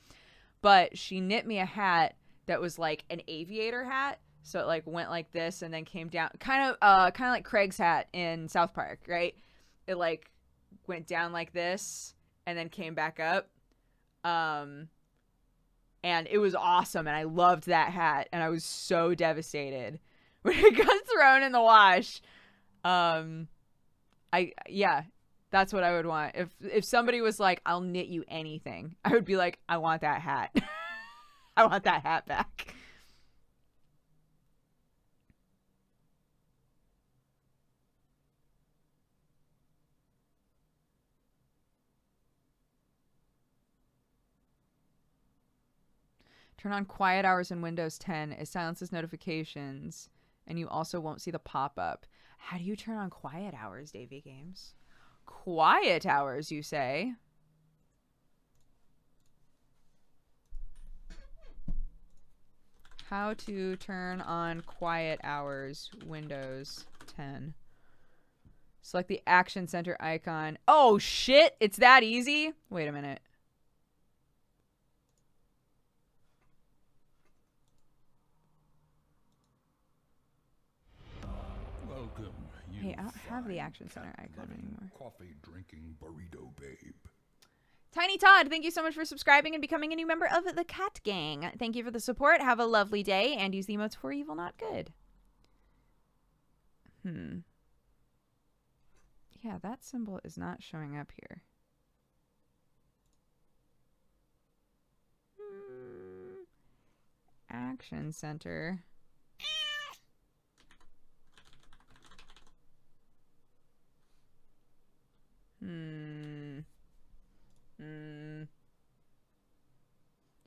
[SPEAKER 1] But she knit me a hat that was like an aviator hat, so it like went like this and then came down, kind of like Craig's hat in South Park, right? It like went down like this and then came back up. And it was awesome, and I loved that hat, and I was so devastated when it got thrown in the wash. Yeah, that's what I would want. If somebody was like, "I'll knit you anything," I would be like, "I want that hat." I want that hat back. Turn on quiet hours in Windows 10. It silences notifications, and you also won't see the pop-up. How do you turn on quiet hours, Davey Games? Quiet hours, you say? How to turn on quiet hours, Windows 10. Select the Action Center icon. Oh, shit! It's that easy? Wait a minute.
[SPEAKER 2] Welcome, you.
[SPEAKER 1] Hey, I don't have the Action Center icon anymore.
[SPEAKER 2] Coffee drinking burrito babe.
[SPEAKER 1] Tiny Todd, thank you so much for subscribing and becoming a new member of the Cat Gang. Thank you for the support. Have a lovely day, and use the emotes for evil, not good. Yeah, that symbol is not showing up here. Action Center.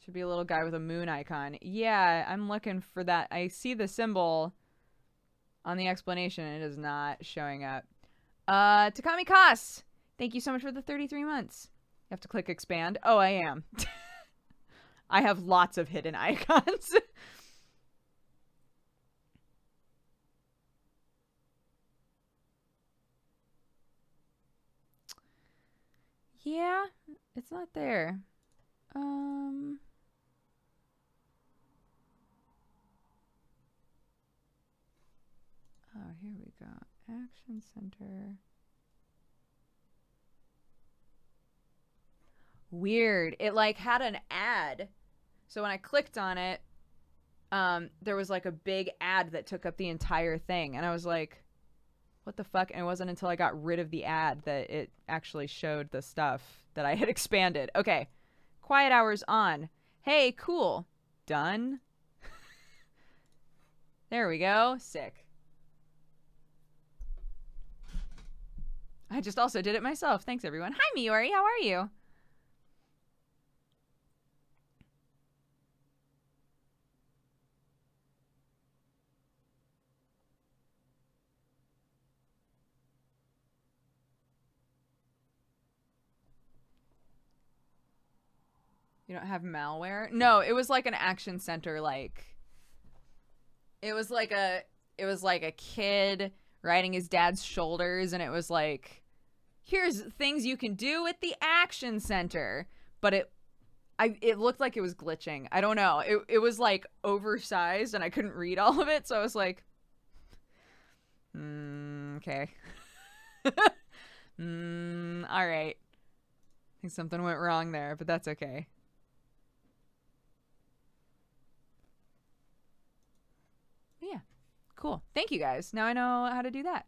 [SPEAKER 1] Should be a little guy with a moon icon. Yeah, I'm looking for that. I see the symbol on the explanation, and it is not showing up. Takami Kas, thank you so much for the 33 months. You have to click expand. Oh, I am. I have lots of hidden icons. Yeah, it's not there. Oh, here we go. Action Center. Weird. It like had an ad. So when I clicked on it, there was like a big ad that took up the entire thing. And I was like, what the fuck? And it wasn't until I got rid of the ad that it actually showed the stuff that I had expanded. Okay. Quiet hours on. Hey, cool. Done. There we go. Sick. I just also did it myself. Thanks, everyone. Hi, Miori. How are you? You don't have malware? No, it was like an Action Center, like it was like a kid riding his dad's shoulders, and it was like, here's things you can do at the Action Center. But it looked like it was glitching. I don't know. It was like oversized, and I couldn't read all of it, so I was like, Okay. All right. I think something went wrong there, but that's okay. Yeah. Cool. Thank you guys. Now I know how to do that.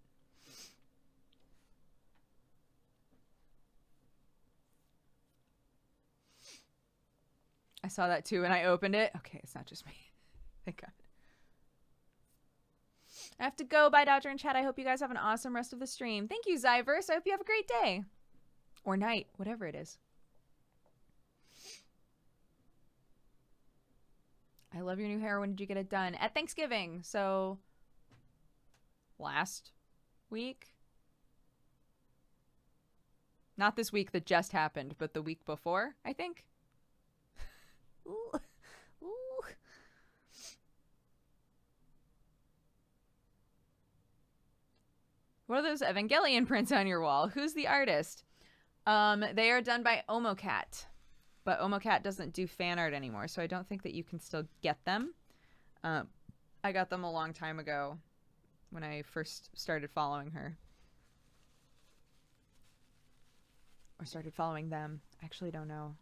[SPEAKER 1] I saw that too and I opened it. Okay, it's not just me. Thank God. I have to go. Bye, Dodger and Chat. I hope you guys have an awesome rest of the stream. Thank you, Zyverse. I hope you have a great day. Or night, whatever it is. I love your new hair. When did you get it done? At Thanksgiving. So, last week? Not this week that just happened, but the week before, I think. Ooh. Ooh. What are those Evangelion prints on your wall? Who's the artist? They are done by Omocat. But Omocat doesn't do fan art anymore, so I don't think that you can still get them. I got them a long time ago when I first started following her. Or started following them. I actually don't know.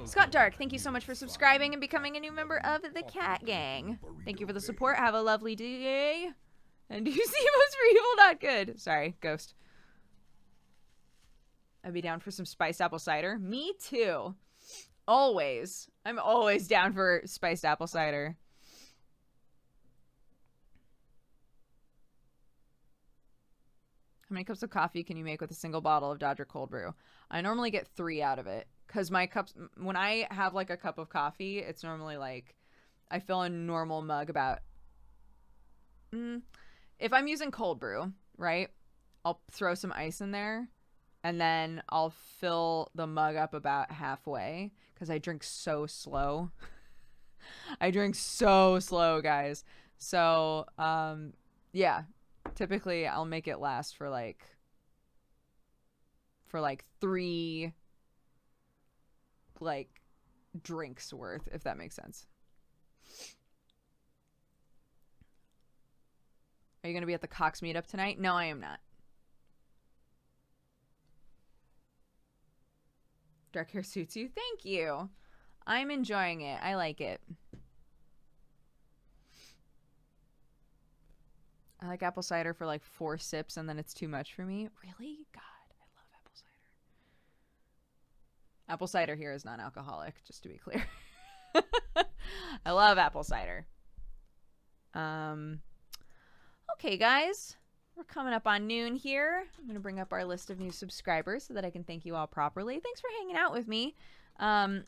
[SPEAKER 1] Scott Dark, thank you so much for subscribing and becoming a new member of the Cat Gang. Thank you for the support. Have a lovely day. And do you see most for evil? Not good. Sorry, ghost. I'd be down for some spiced apple cider. Me too. Always. I'm always down for spiced apple cider. How many cups of coffee can you make with a single bottle of Dodger cold brew? I normally get 3 out of it. Because my cups, when I have like a cup of coffee, it's normally like, I fill a normal mug about, if I'm using cold brew, right, I'll throw some ice in there. And then I'll fill the mug up about halfway because I drink so slow. I drink so slow, guys. So, yeah. Typically, I'll make it last for like 3 like drinks worth, if that makes sense. Are you going to be at the Cox meetup tonight? No, I am not. Dark hair suits you. Thank you. I'm enjoying it. I like it. I like apple cider for like 4 sips and then it's too much for me. Really? God, I love apple cider. Apple cider here is non-alcoholic, just to be clear. I love apple cider. Okay, guys. We're coming up on noon here. I'm going to bring up our list of new subscribers so that I can thank you all properly. Thanks for hanging out with me. Yeah.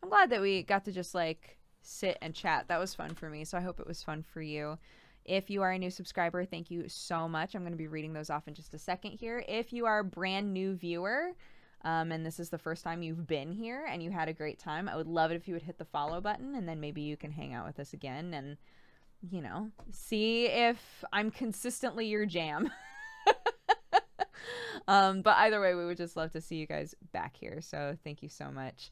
[SPEAKER 1] I'm glad that we got to just like sit and chat. That was fun for me, so I hope it was fun for you. If you are a new subscriber, thank you so much. I'm going to be reading those off in just a second here. If you are a brand new viewer, and this is the first time you've been here and you had a great time, I would love it if you would hit the follow button, and then maybe you can hang out with us again and, you know, see if I'm consistently your jam. But either way, we would just love to see you guys back here. So thank you so much.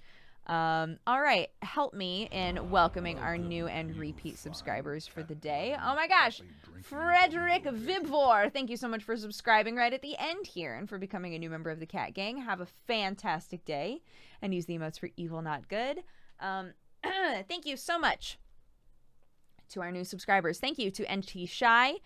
[SPEAKER 1] All right. Help me in welcoming our new and repeat subscribers for the day. Oh my gosh. Frederick Vibvor. Thank you so much for subscribing right at the end here and for becoming a new member of the Cat Gang. Have a fantastic day and use the emotes for evil, not good. Thank you so much to our new subscribers. Thank you to NT Shy,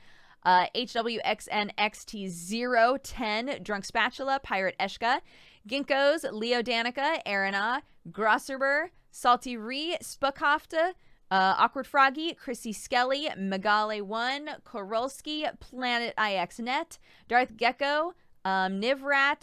[SPEAKER 1] HWXNXT010, Drunk Spatula, Pirate Eshka, Ginkgos, Leo Danica, Arana, Grosserber, Salty Ree, Spookhafta, Awkward Froggy, Chrissy Skelly, Megale1, Korolski, Planet IXNet, Darth Gecko, Nivrat,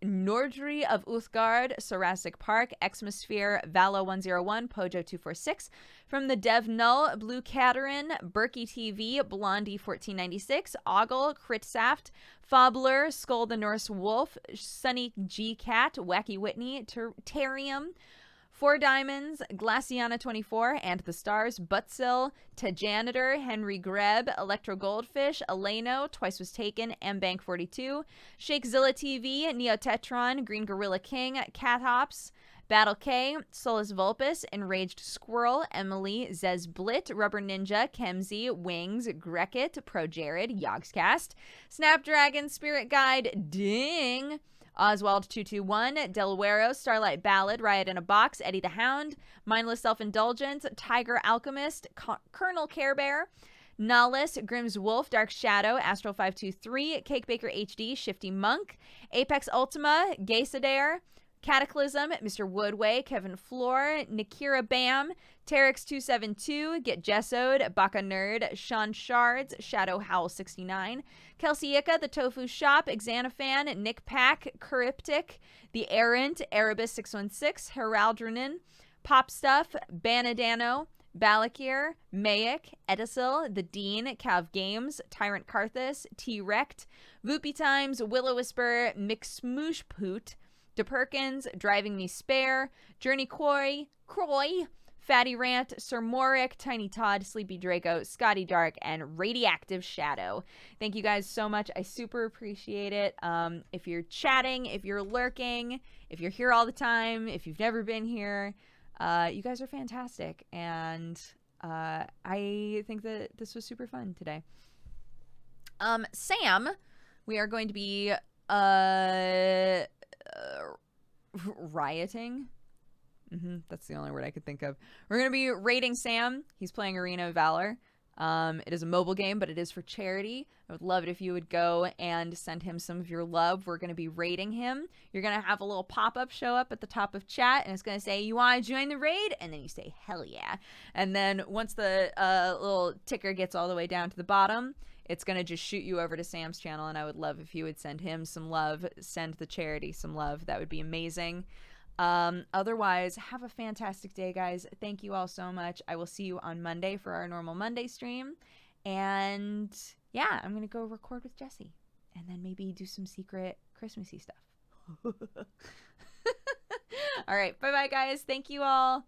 [SPEAKER 1] Nordri of Uthgard, Sarasic Park, Xmosphere, Valo101, Pojo246, from the Dev Null, Blue Caterin, Berkey TV, Blondie1496, Ogle, Critsaft, Fobler, Skull the Norse Wolf, Sunny G Cat, Wacky Whitney, Terrium, 4 Diamonds, Glaciana24, and the Stars, Butzel, Janitor, Henry Greb, Electro Goldfish, Eleno, Twice Was Taken, Mbank42, Shakezilla TV, Neotetron, Green Gorilla King, Cat Hops, Battle K, Solus Vulpus, Enraged Squirrel, Emily, Zezblit, Rubber Ninja, Kemsy, Wings, Grekit, Pro Jared, Yogscast, Snapdragon, Spirit Guide, Ding, Oswald221, Delawero, Starlight Ballad, Riot in a Box, Eddie the Hound, Mindless Self-Indulgence, Tiger Alchemist, Colonel Care Bear, Nahlis, Grimm's Wolf, Dark Shadow, Astro523, Cake Baker HD, Shifty Monk, Apex Ultima, Gaysadare, Cataclysm, Mr. Woodway, Kevin Floor, Nikira Bam, Terex272, Get Jessoed, Baka Nerd, Sean Shards, Shadow Howl 69, Kelsey Ika, The Tofu Shop, Xanafan, Nick Pack, Cryptic, The Errant, Erebus 616, Heraldronin, Pop Stuff, Banadano, Balakir, Mayic, Edisil, The Dean, Cav Games, Tyrant Karthus, T-Rect, Voopy Times, Willow Whisper, Mixmooshpoot, DePerkins, Driving Me Spare, Journey Croy, Fatty Rant, Sir Morick, Tiny Todd, Sleepy Draco, Scotty Dark, and Radioactive Shadow. Thank you guys so much. I super appreciate it. If you're chatting, if you're lurking, if you're here all the time, if you've never been here, you guys are fantastic. And I think that this was super fun today. Sam, we are going to be rioting. That's the only word I could think of. We're going to be raiding Sam. He's playing Arena of Valor. It is a mobile game, but it is for charity. I would love it if you would go and send him some of your love. We're going to be raiding him. You're going to have a little pop-up show up at the top of chat, and it's going to say, you want to join the raid? And then you say, hell yeah. And then once the little ticker gets all the way down to the bottom, it's going to just shoot you over to Sam's channel, and I would love if you would send him some love, send the charity some love. That would be amazing. Otherwise, have a fantastic day, guys. Thank you all so much. I will see you on Monday for our normal Monday stream. And yeah, I'm going to go record with Jesse and then maybe do some secret Christmassy stuff. All right. Bye-bye, guys. Thank you all.